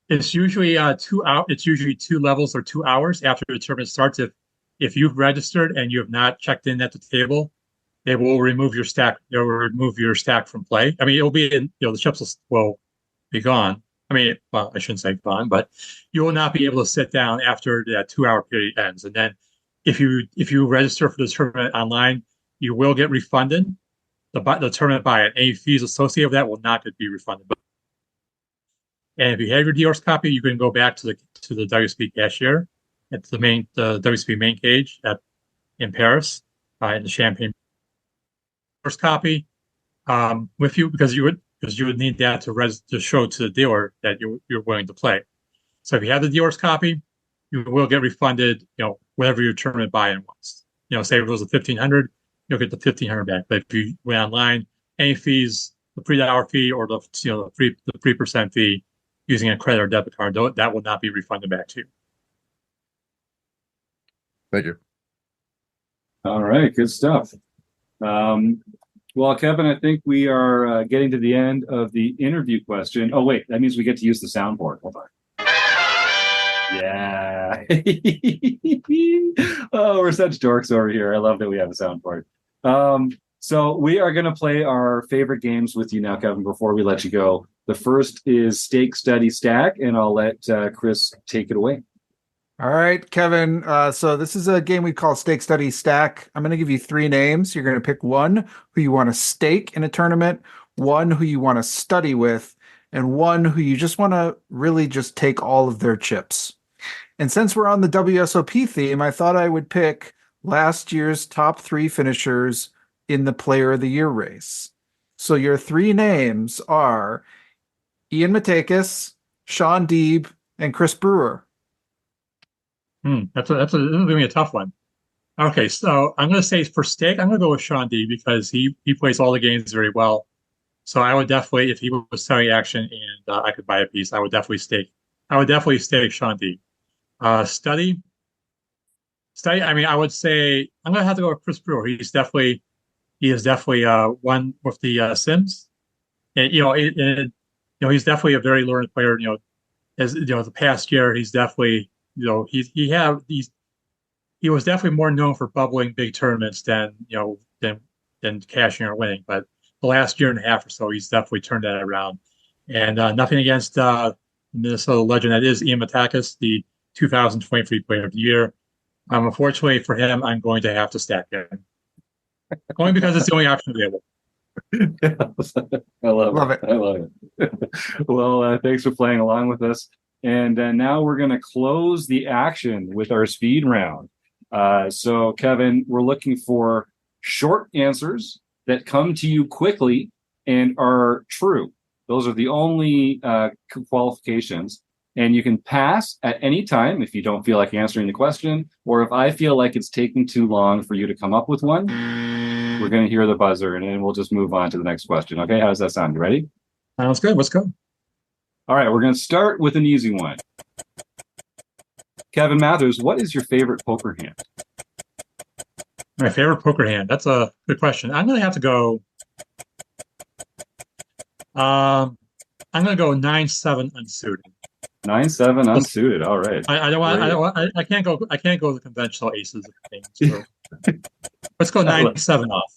it's usually 2 hours, it's usually 2 levels or 2 hours after the tournament starts. If you've registered and you have not checked in at the table, they will remove your stack. They will remove your stack from play. It'll be in, the chips will be gone. I shouldn't say gone, but you will not be able to sit down after that 2 hour period ends. And then if you register for the tournament online, you will get refunded the tournament buy-in. Any fees associated with that will not be refunded. And if you have your DORS copy, you can go back to the WSP cashier at the WSP main cage in Paris, in the Champagne. First copy with you, because you would need that to show to the dealer that you're willing to play. So if you have the dealer's copy, you will get refunded, whatever your tournament buy-in was. Say it was a 1,500, you'll get the 1,500 back. But if you went online, any fees, the $3 fee or the 3% fee using a credit or debit card, that will not be refunded back to you. Thank you. All right, good stuff. Well, Kevin, I think we are getting to the end of the interview question. Oh, wait, that means we get to use the soundboard. Hold on. Yeah. Oh, we're such dorks over here. I love that we have a soundboard. So we are going to play our favorite games with you now, Kevin, before we let you go. The first is Stake, Study, Stack, and I'll let Chris take it away. All right, Kevin. So this is a game we call Stake, Study, Stack. I'm going to give you 3 names. You're going to pick one who you want to stake in a tournament, one who you want to study with, and one who you just want to really just take all of their chips. And since we're on the WSOP theme, I thought I would pick last year's top 3 finishers in the Player of the Year race. So your 3 names are Ian Matakis, Sean Deeb, and Chris Brewer. This is going to be a tough one. Okay, so I'm going to say for stake, I'm going to go with Sean Deeb because he plays all the games very well. So I would definitely, if he was selling action and I could buy a piece, I would definitely stake. Sean Deeb. Study. I mean, I would say I'm going to have to go with Chris Brewer. He is definitely one with the Sims, and he's definitely a very learned player. As the past year, he's definitely. He was definitely more known for bubbling big tournaments than cashing or winning. But the last year and a half or so, he's definitely turned that around. And nothing against Minnesota legend that is Ian Matakis, the 2023 Player of the Year. Unfortunately for him, I'm going to have to stack him, only because it's the only option available. I love it. I love it. Well, thanks for playing along with us. And now we're going to close the action with our speed round. So, Kevin, we're looking for short answers that come to you quickly and are true. Those are the only qualifications. And you can pass at any time if you don't feel like answering the question, or if I feel like it's taking too long for you to come up with one, we're going to hear the buzzer and then we'll just move on to the next question. Okay, how does that sound? You ready? Sounds good. Let's go. All right, we're going to start with an easy one. Kevin Mathers, what is your favorite poker hand? My favorite poker hand? That's a good question. I'm going to have to go. I'm going to go 9-7 unsuited. 9-7 unsuited. All right. I can't go the conventional aces of things. So. Let's go 9-7 off.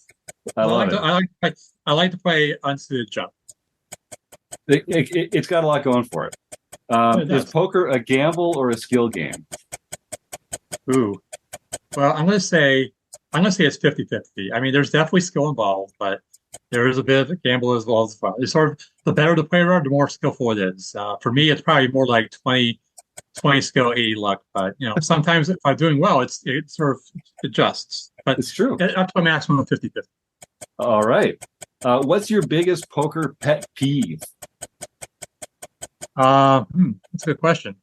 I like to play unsuited jump. It's got a lot going for it. Is poker a gamble or a skill game? Ooh. Well, I'm going to say it's 50-50. I mean, there's definitely skill involved, but there is a bit of a gamble as well as fun. It's sort of the better the player are, the more skillful it is. For me, it's probably more like 20 skill, 80 luck. But sometimes if I'm doing well, it sort of adjusts. But it's true. Up to a maximum of 50-50. All right. What's your biggest poker pet peeve? That's a good question.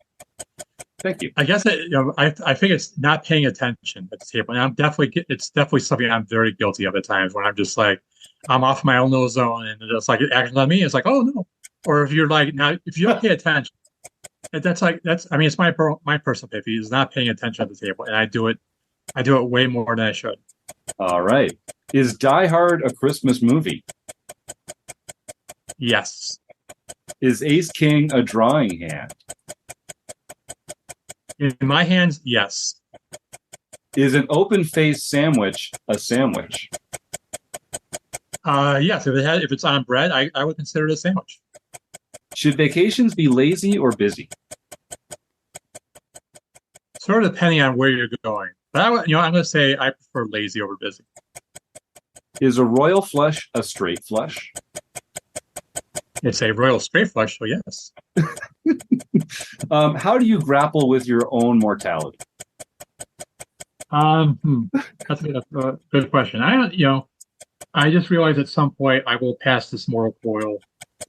Thank you. I guess I think it's not paying attention at the table, and it's definitely something I'm very guilty of at times when I'm just like I'm off my own little zone, and it's like it actions on me. It's like, oh no, or if you're like now if you don't pay attention, it's my personal pet peeve is not paying attention at the table, and I do it way more than I should. All right. Is Die Hard a Christmas movie? Yes. Is Ace King a drawing hand? In my hands, yes. Is an open-faced sandwich a sandwich? Yes. If it's on bread, I would consider it a sandwich. Should vacations be lazy or busy? Sort of depending on where you're going. But I'm going to say I prefer lazy over busy. Is a royal flush a straight flush? It's a royal straight flush, so yes. How do you grapple with your own mortality? That's a good question. I just realized at some point I will pass this mortal coil.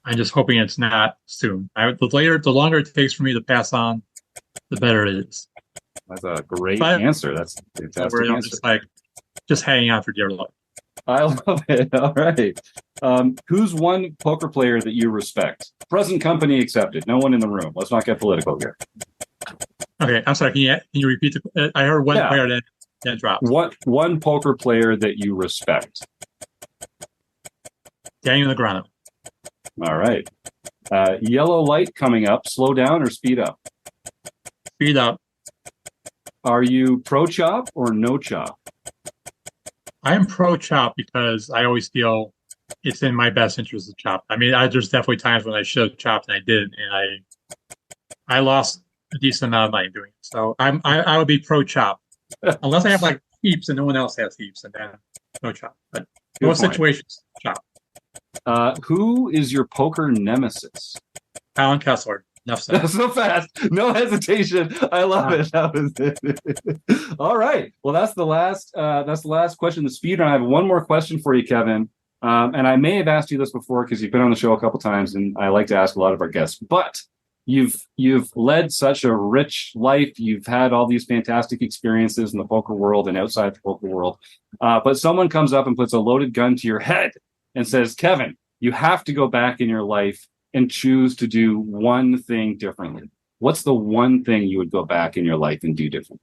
I'm just hoping it's not soon. The longer it takes for me to pass on, the better it is. That's a great answer. That's a fantastic answer. Just hanging on for dear life. I love it. All right. Who's one poker player that you respect? Present company accepted. No one in the room. Let's not get political here. Okay, I'm sorry. Can you repeat I heard one Yeah. player that dropped. One poker player that you respect? Daniel Negreanu. All right. Yellow light coming up. Slow down or speed up? Speed up. Are you pro chop or no chop? I am pro chop because I always feel it's in my best interest to chop. I mean, there's definitely times when I should have chopped and I didn't, and I lost a decent amount of money doing it. So I would be pro chop, unless I have like heaps and no one else has heaps, and then no chop. But most situations, chop. Who is your poker nemesis? Alan Kessler. Enough said. So fast, no hesitation. I love it. That was it. All right. Well, that's the last. That's the last question. The speed run. I have one more question for you, Kevin. And I may have asked you this before because you've been on the show a couple times, and I like to ask a lot of our guests. But you've led such a rich life. You've had all these fantastic experiences in the poker world and outside the poker world. But someone comes up and puts a loaded gun to your head and says, "Kevin, you have to go back in your life and choose to do one thing differently." What's the one thing you would go back in your life and do differently?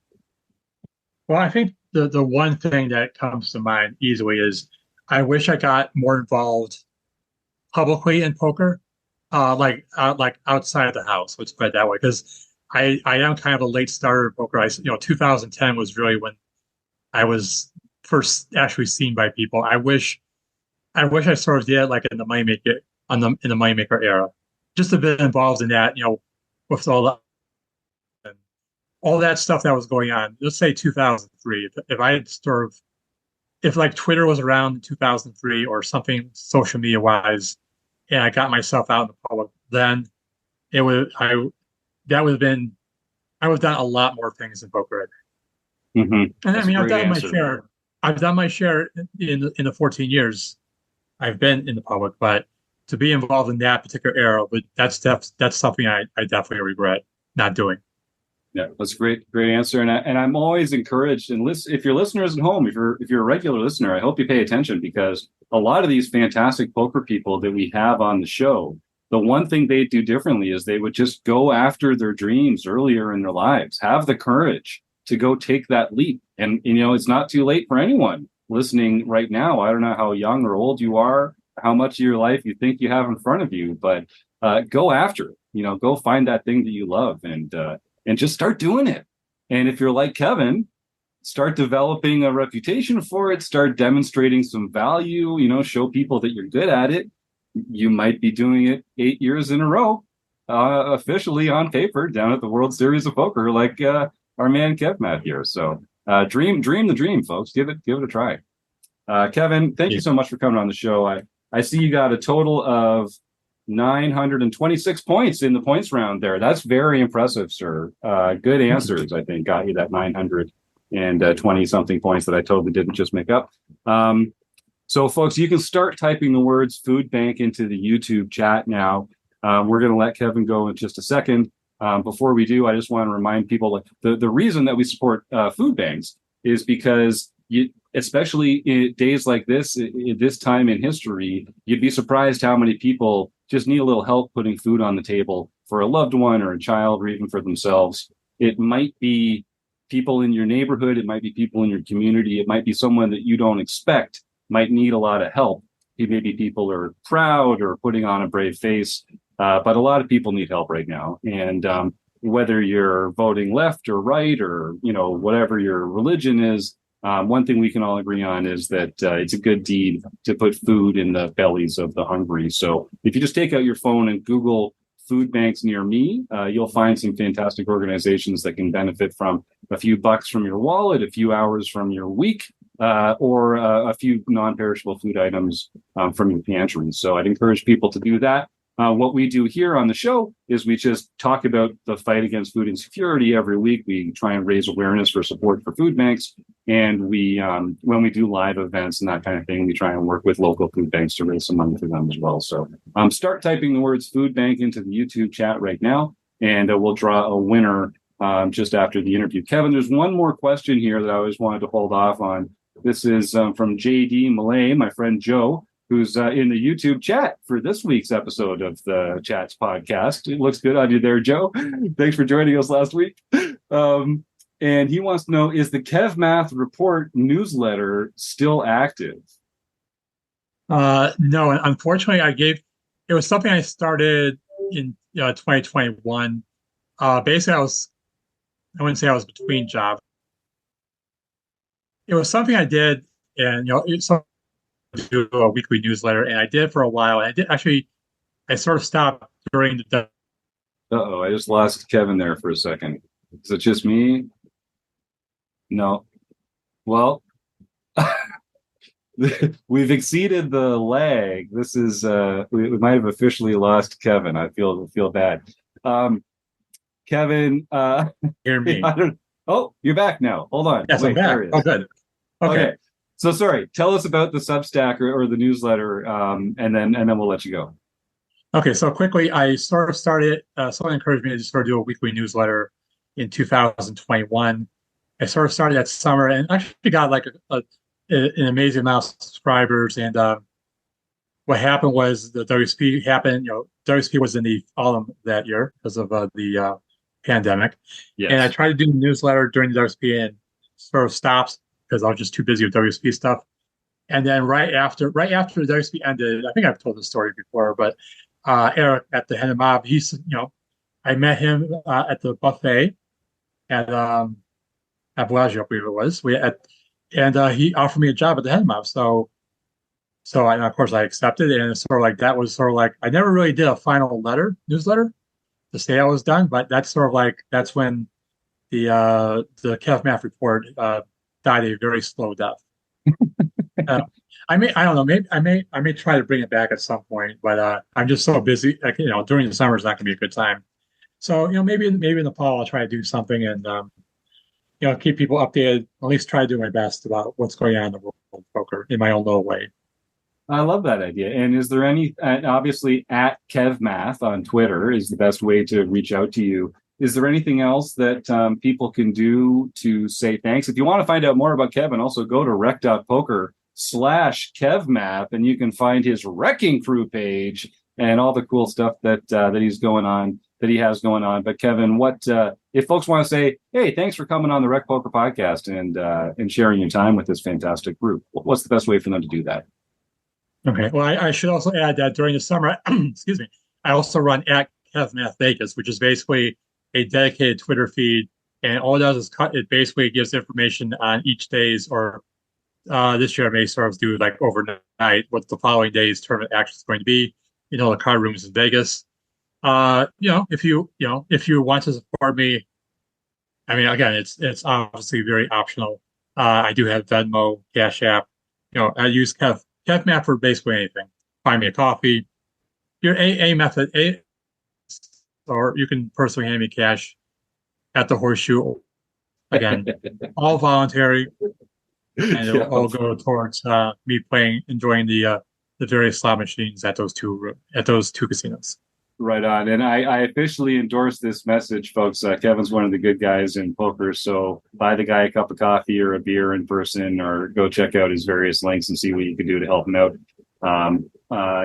Well, I think the one thing that comes to mind easily is I wish I got more involved publicly in poker, like outside of the house. Let's put it that way, because I am kind of a late starter in poker. 2010 was really when I was first actually seen by people. I wish I sort of did it like in the Moneymaker in the Moneymaker era, just a bit involved in that, with all that stuff that was going on. Let's say 2003. If I had if like Twitter was around in 2003 or something social media wise, and I got myself out in the public, then I would have done a lot more things in poker. Mm-hmm. And That's I mean, I've done great my answer. share. I've done my share in the 14 years I've been in the public, but to be involved in that particular era, but that's something I definitely regret not doing. Yeah, that's a great answer. And I'm always encouraged. And if your listeners at home, if you're a regular listener, I hope you pay attention, because a lot of these fantastic poker people that we have on the show, the one thing they do differently is they would just go after their dreams earlier in their lives, have the courage to go take that leap. And it's not too late for anyone listening right now. I don't know how young or old you are, how much of your life you think you have in front of you, but go after it. Go find that thing that you love and just start doing it. And if you're like Kevin, start developing a reputation for it, start demonstrating some value, show people that you're good at it. You might be doing it 8 years in a row, officially on paper down at the World Series of Poker, like our man Kevmat here. So dream the dream, folks. Give it a try. Kevin, thank you so much for coming on the show. I see you got a total of 926 points in the points round there. That's very impressive, sir. Good answers, I think, got you that 920 something points that I totally didn't just make up. So, folks, you can start typing the words food bank into the YouTube chat now. We're going to let Kevin go in just a second. Before we do, I just want to remind people that the reason that we support food banks is because especially in days like this, in this time in history, you'd be surprised how many people just need a little help putting food on the table for a loved one or a child or even for themselves. It might be people in your neighborhood. It might be people in your community. It might be someone that you don't expect might need a lot of help. Maybe people are proud or putting on a brave face, but a lot of people need help right now. And whether you're voting left or right or, whatever your religion is, one thing we can all agree on is that it's a good deed to put food in the bellies of the hungry. So if you just take out your phone and Google food banks near me, you'll find some fantastic organizations that can benefit from a few bucks from your wallet, a few hours from your week, or a few non-perishable food items from your pantry. So I'd encourage people to do that. What we do here on the show is we just talk about the fight against food insecurity every week. We try and raise awareness for support for food banks. And we, when we do live events and that kind of thing, we try and work with local food banks to raise some money for them as well. So start typing the words food bank into the YouTube chat right now, and we'll draw a winner just after the interview. Kevin, there's one more question here that I always wanted to hold off on. This is from JD Malay, my friend Joe, who's in the YouTube chat for this week's episode of the Chats podcast. It looks good on you there, Joe. Thanks for joining us last week. And he wants to know, is the Kev Math Report newsletter still active? No, unfortunately, it was something I started in 2021. Basically, I wouldn't say I was between jobs. It was something I did, and it's something to do a weekly newsletter, and I did it for a while. And I sort of stopped during the. Uh-oh, I just lost Kevin there for a second. Is it just me? No. Well, we've exceeded the lag. This is we might have officially lost Kevin. I feel bad. Kevin, Hear me. Oh, you're back now. Hold on. Yes, I'm back. Oh, good. Okay. So sorry. Tell us about the Substack or the newsletter, and then we'll let you go. Okay. So quickly, I sort of started. Someone encouraged me to sort of do a weekly newsletter in 2021. I sort of started that summer and actually got like an amazing amount of subscribers. And what happened was the WSOP happened. WSOP was in the autumn that year because of the pandemic. Yes. And I tried to do the newsletter during the WSOP and sort of stopped because I was just too busy with WSOP stuff. And then right after the WSOP ended, I think I've told this story before, but Eric at the Hen and Mob, I met him at the buffet at Bellagio, I believe it was. He offered me a job at the Hen and Mob. So of course I accepted, and it's sort of like that was sort of like I never really did a final newsletter to say I was done, but that's sort of like that's when the Kev Math Report died a very slow death. I don't know, maybe I may try to bring it back at some point, but I'm just so busy. Like, during the summer is not going to be a good time. So maybe in the fall I'll try to do something and keep people updated. At least try to do my best about what's going on in the world of poker in my own little way. I love that idea. And is there any, obviously at KevMath on Twitter is the best way to reach out to you. Is there anything else that people can do to say thanks? If you want to find out more about Kevin, also go to rec.poker/KevMath and you can find his Wrecking Crew page and all the cool stuff that he's going on, that he has going on. But Kevin, what if folks want to say, hey, thanks for coming on the Rec Poker podcast and sharing your time with this fantastic group? What's the best way for them to do that? Okay. Well, I should also add that during the summer, excuse me, I also run at KevMath Vegas, which is basically a dedicated Twitter feed. And all it does is it basically gives information on each day's, or this year I may sort of do like overnight what the following day's tournament action is going to be. The card rooms in Vegas. If you want to support me, I mean, again, it's obviously very optional. I do have Venmo, Cash App. I use KevMath for basically anything. Buy me a coffee. Your a method, or you can personally hand me cash at the Horseshoe. Again, all voluntary, and it'll all go towards me enjoying the various slot machines at those two casinos. Right on. And I officially endorse this message, folks. Kevin's one of the good guys in poker. So buy the guy a cup of coffee or a beer in person, or go check out his various links and see what you can do to help him out.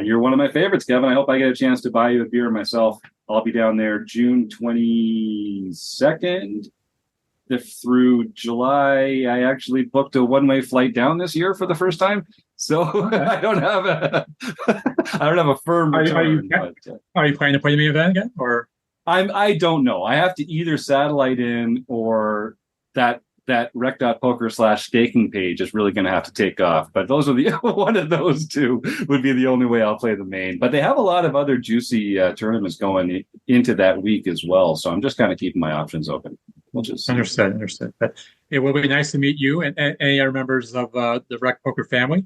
You're one of my favorites, Kevin. I hope I get a chance to buy you a beer myself. I'll be down there June 22nd through July. I actually booked a one-way flight down this year for the first time. So I don't have a firm return. Are you planning to play the main event again, or? I don't know. I have to either satellite in, or that rec.poker/staking page is really going to have to take off. But those are one of those two would be the only way I'll play the main. But they have a lot of other juicy tournaments going into that week as well. So I'm just kind of keeping my options open. Understood. But it will be nice to meet you and any other members of the Rec Poker family.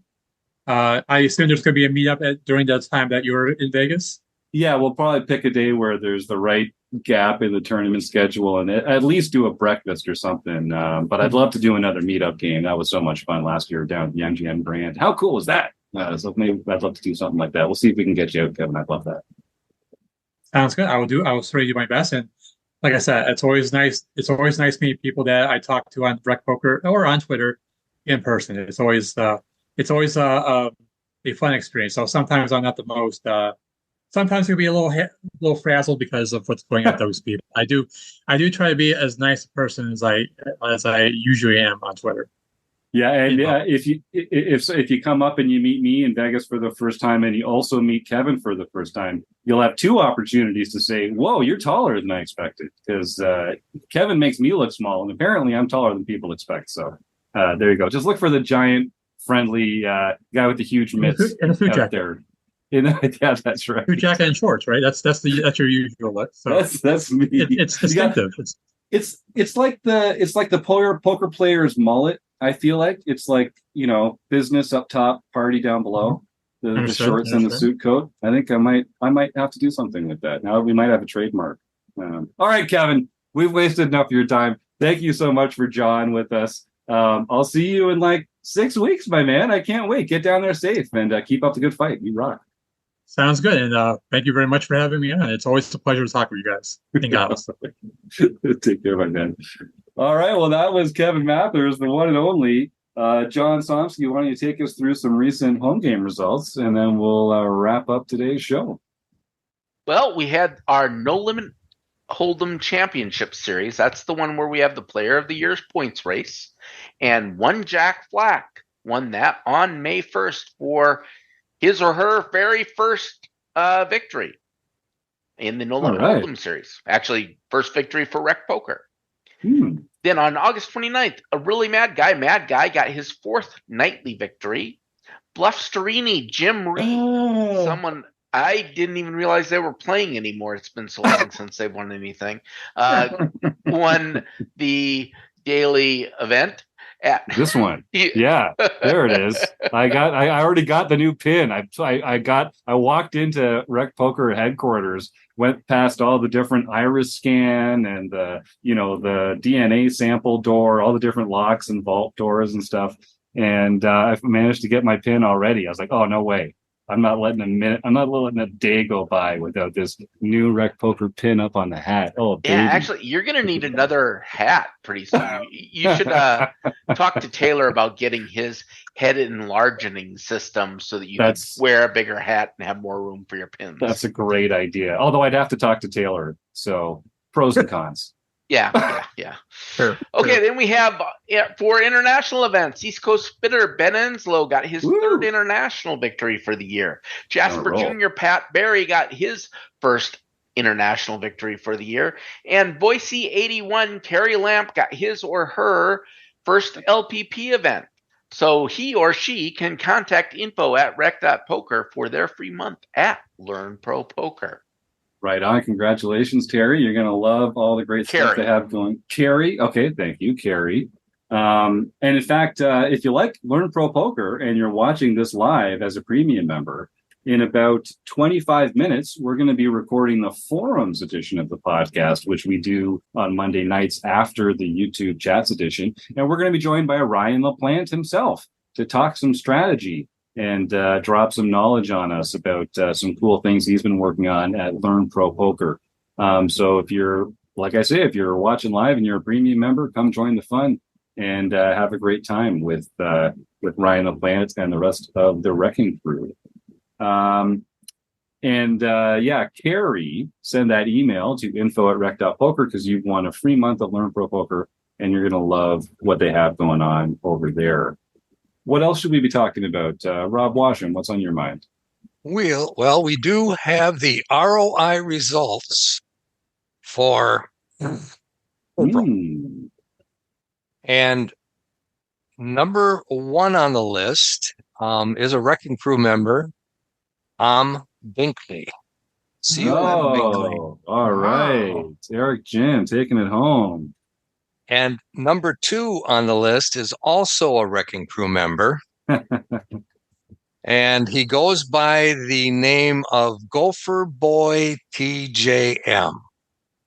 I assume there's going to be a meetup during that time that you're in Vegas. Yeah, we'll probably pick a day where there's the right gap in the tournament schedule, and at least do a breakfast or something. But I'd love to do another meetup game. That was so much fun last year down at the MGM Grand. How cool was that? So maybe I'd love to do something like that. We'll see if we can get you out, Kevin. I'd love that. Sounds good. I will certainly do my best. And like I said, it's always nice. It's always nice meeting people that I talk to on Rec Poker or on Twitter. in person. It's always a fun experience. So sometimes I'm not the most. Sometimes you'll be a little frazzled because of what's going on at WSOP. I do try to be as nice a person as I usually am on Twitter. Yeah, and if you come up and you meet me in Vegas for the first time, and you also meet Kevin for the first time, you'll have two opportunities to say, "Whoa, you're taller than I expected," because Kevin makes me look small, and apparently I'm taller than people expect. So there you go. Just look for the giant, friendly guy with the huge mitts and a suit jacket. There. Yeah, that's right. Suit jacket and shorts, right? That's your usual look. So that's me. It's distinctive. It's like the poker player's mullet. I feel like it's like, business up top, party down below, the shorts and the suit coat. I think I might have to do something with that. Now we might have a trademark. All right, Kevin, we've wasted enough of your time. Thank you so much for John with us. I'll see you in like 6 weeks, my man. I can't wait. Get down there safe and keep up the good fight. You rock. Sounds good. And thank you very much for having me on. It's always a pleasure to talk with you guys. Take care, my man. All right. Well, that was Kevin Mathers, the one and only. John Somsky, why don't you take us through some recent home game results, and then we'll wrap up today's show. Well, we had our No Limit Hold'em Championship Series. That's the one where we have the Player of the Year's points race. And one Jack Flack won that on May 1st for his or her very first victory in the No Limit Hold'em series. Actually, first victory for Rec Poker. Then on August 29th, a really mad guy got his fourth nightly victory. Bluff Storini, Jim Reed, someone I didn't even realize they were playing anymore. It's been so long since they've won anything. Won the daily event. This one, yeah, there it is. I already got the new pin. I walked into Rec Poker headquarters, went past all the different iris scan and the DNA sample door, all the different locks and vault doors and stuff, and I've managed to get my pin already. I was like, oh, no way. I'm not letting a day go by without this new Rec Poker pin up on the hat. Oh, baby. Yeah, actually, you're going to need another hat pretty soon. You should talk to Taylor about getting his head enlarging system so that you can wear a bigger hat and have more room for your pins. That's a great idea. Although I'd have to talk to Taylor. So pros and cons. Yeah. Sure. Okay, then we have for international events, East Coast spitter Ben Enslow got his third international victory for the year. Jasper Jr. Pat Barry got his first international victory for the year. And Boise 81 Terry Lamp got his or her first LPP event. So he or she can contact info at rec.poker for their free month at Learn Pro Poker. Right on. Congratulations, Terry. You're going to love all the great stuff they have going. Carrie. Okay. Thank you, Carrie. And in fact, if you like Learn Pro Poker and you're watching this live as a premium member, in about 25 minutes, we're going to be recording the forums edition of the podcast, which we do on Monday nights after the YouTube chats edition. And we're going to be joined by Ryan LaPlante himself to talk some strategy and drop some knowledge on us about some cool things he's been working on at Learn Pro Poker. So if you're, like I say, if you're watching live and you're a premium member, come join the fun and have a great time with Ryan LaPlante and the rest of the Wrecking Crew. Carrie, send that email to info@rec.poker because you've won a free month of Learn Pro Poker and you're going to love what they have going on over there. What else should we be talking about? Rob Washam, what's on your mind? Well, we do have the ROI results for And number one on the list is a Wrecking Crew member, Binkley. Binkley. All right. Wow. Eric Jim taking it home. And number two on the list is also a Wrecking Crew member. And he goes by the name of Gopher Boy TJM.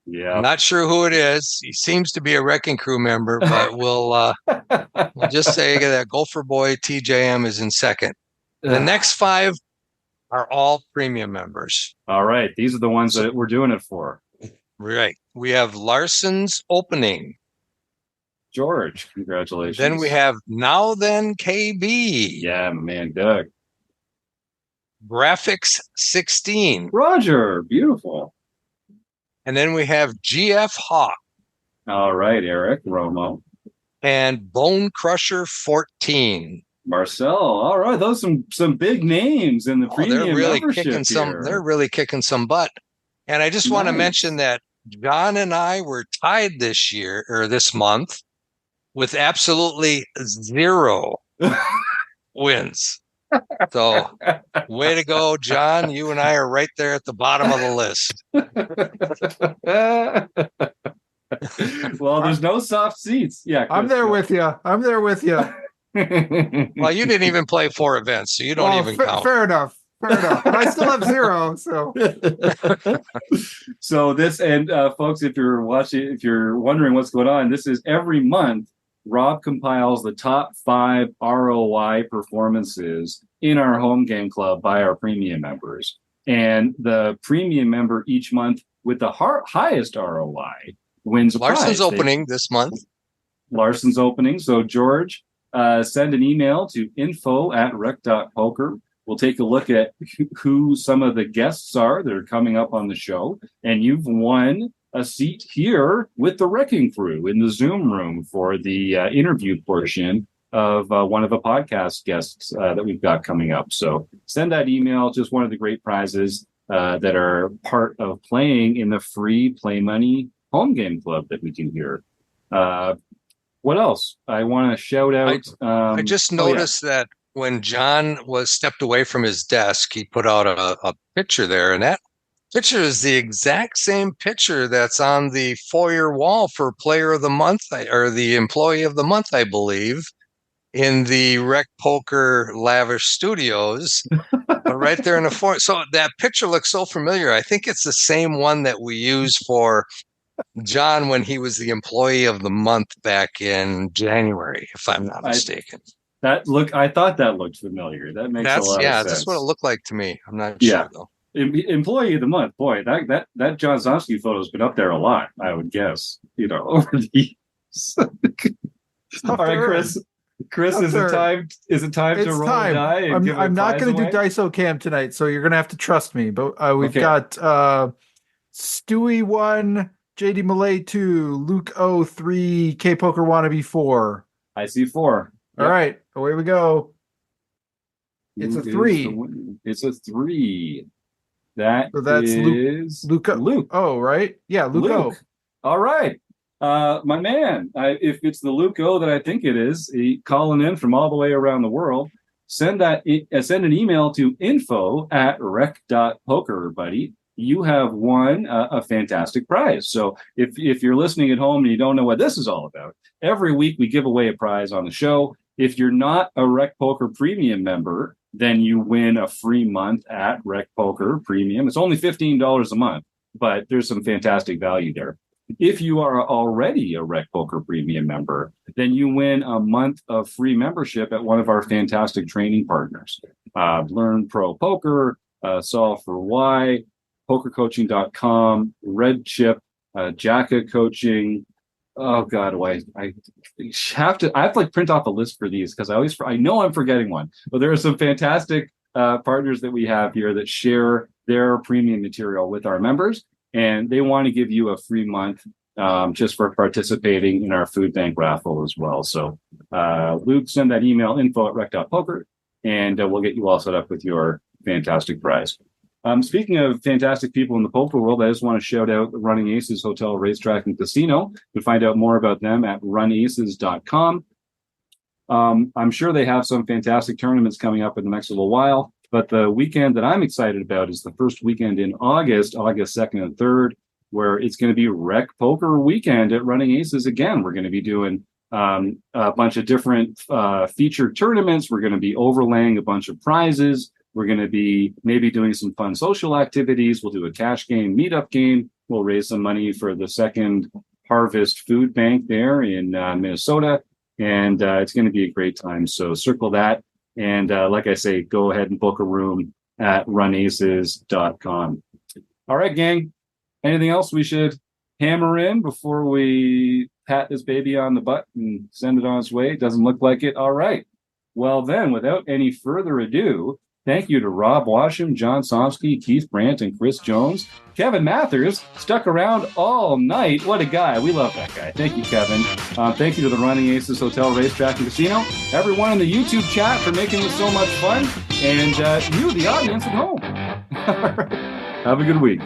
Yeah. I'm not sure who it is. He seems to be a Wrecking Crew member, but we'll just say that Gopher Boy TJM is in second. The next five are all premium members. All right. These are the ones that we're doing it for. Right. We have Larson's Opening, George, congratulations. Then we have Now Then KB. Yeah, my man, Doug. Graphics 16. Roger, beautiful. And then we have GF Hawk. All right, Eric, Romo. And Bone Crusher 14. Marcel. All right, those are some big names in the premium they're really membership kicking here. they're really kicking some butt. And I just want to mention that John and I were tied this month with absolutely 0 wins. So way to go, John. You and I are right there at the bottom of the list. Well, there's no soft seats. Yeah, I'm there with you. Well, you didn't even play 4 events, so you don't even count. Fair enough. But I still have 0. So, so this, and folks, if you're wondering what's going on, this is every month. Rob compiles the top 5 ROI performances in our home game club by our premium members, and the premium member each month with the highest ROI wins a Larson's prize. opening this month. Larson's opening. So George, send an email to info@rec.poker. We'll take a look at who some of the guests are that are coming up on the show, and you've won a seat here with the Wrecking Crew in the Zoom room for the interview portion of one of the podcast guests that we've got coming up. So send that email. Just one of the great prizes that are part of playing in the free Play Money home game club that we do here. What else? I want to shout out. I just noticed that when John was stepped away from his desk, he put out a picture there, and that picture is the exact same picture that's on the foyer wall for Player of the Month or the Employee of the Month, I believe, in the Rec Poker Lavish Studios, right there in the foyer. So that picture looks so familiar. I think it's the same one that we used for John when he was the Employee of the Month back in January, if I'm not mistaken. I thought that looked familiar. That makes a lot of sense. Yeah, that's what it looked like to me. I'm not sure though. Employee of the Month, boy, that John Zonsky photo's been up there a lot, I would guess, over the years. All right, Chris, is it time to roll a die? I'm not going to do Dice-O-Cam tonight, so you're going to have to trust me. But we've got Stewie 1, JD Malay 2, Luke O 3, K Poker Wannabe 4. I see 4. All right, away we go. It's a 3. It's a 3. That's Luke. Oh, right. Yeah, Luke. All right. My man, if it's the Luke O that I think it is, calling in from all the way around the world, send an email to info@rec.poker, buddy. You have won a fantastic prize. So if you're listening at home and you don't know what this is all about, every week we give away a prize on the show. If you're not a Rec Poker Premium member, then you win a free month at Rec Poker Premium. It's only $15 a month, but there's some fantastic value there. If you are already a Rec Poker Premium member, then you win a month of free membership at one of our fantastic training partners. Learn Pro Poker, Solve for Why, PokerCoaching.com, Red Chip, Jacka Coaching. Oh God, I have to print off a list for these because I know I'm forgetting one. But there are some fantastic partners that we have here that share their premium material with our members, and they want to give you a free month just for participating in our food bank raffle as well. So Luke, send that email info@rec.poker, and we'll get you all set up with your fantastic prize. Speaking of fantastic people in the poker world, I just want to shout out Running Aces Hotel, Racetrack, and Casino. You can find out more about them at runaces.com. I'm sure they have some fantastic tournaments coming up in the next little while, but the weekend that I'm excited about is the first weekend in August 2nd and 3rd, where it's going to be Rec Poker Weekend at Running Aces again. We're going to be doing a bunch of different featured tournaments. We're going to be overlaying a bunch of prizes. We're going to be maybe doing some fun social activities. We'll do a cash game, meetup game. We'll raise some money for the Second Harvest Food Bank there in Minnesota. And it's going to be a great time. So circle that. And like I say, go ahead and book a room at runaces.com. All right, gang. Anything else we should hammer in before we pat this baby on the butt and send it on its way? Doesn't look like it. All right. Well, then, without any further ado, thank you to Rob Washam, John Somsky, Keith Brandt, and Chris Jones. Kevin Mathers stuck around all night. What a guy. We love that guy. Thank you, Kevin. Thank you to the Running Aces Hotel, Racetrack, and Casino. Everyone in the YouTube chat for making this so much fun. And you, the audience at home. Have a good week.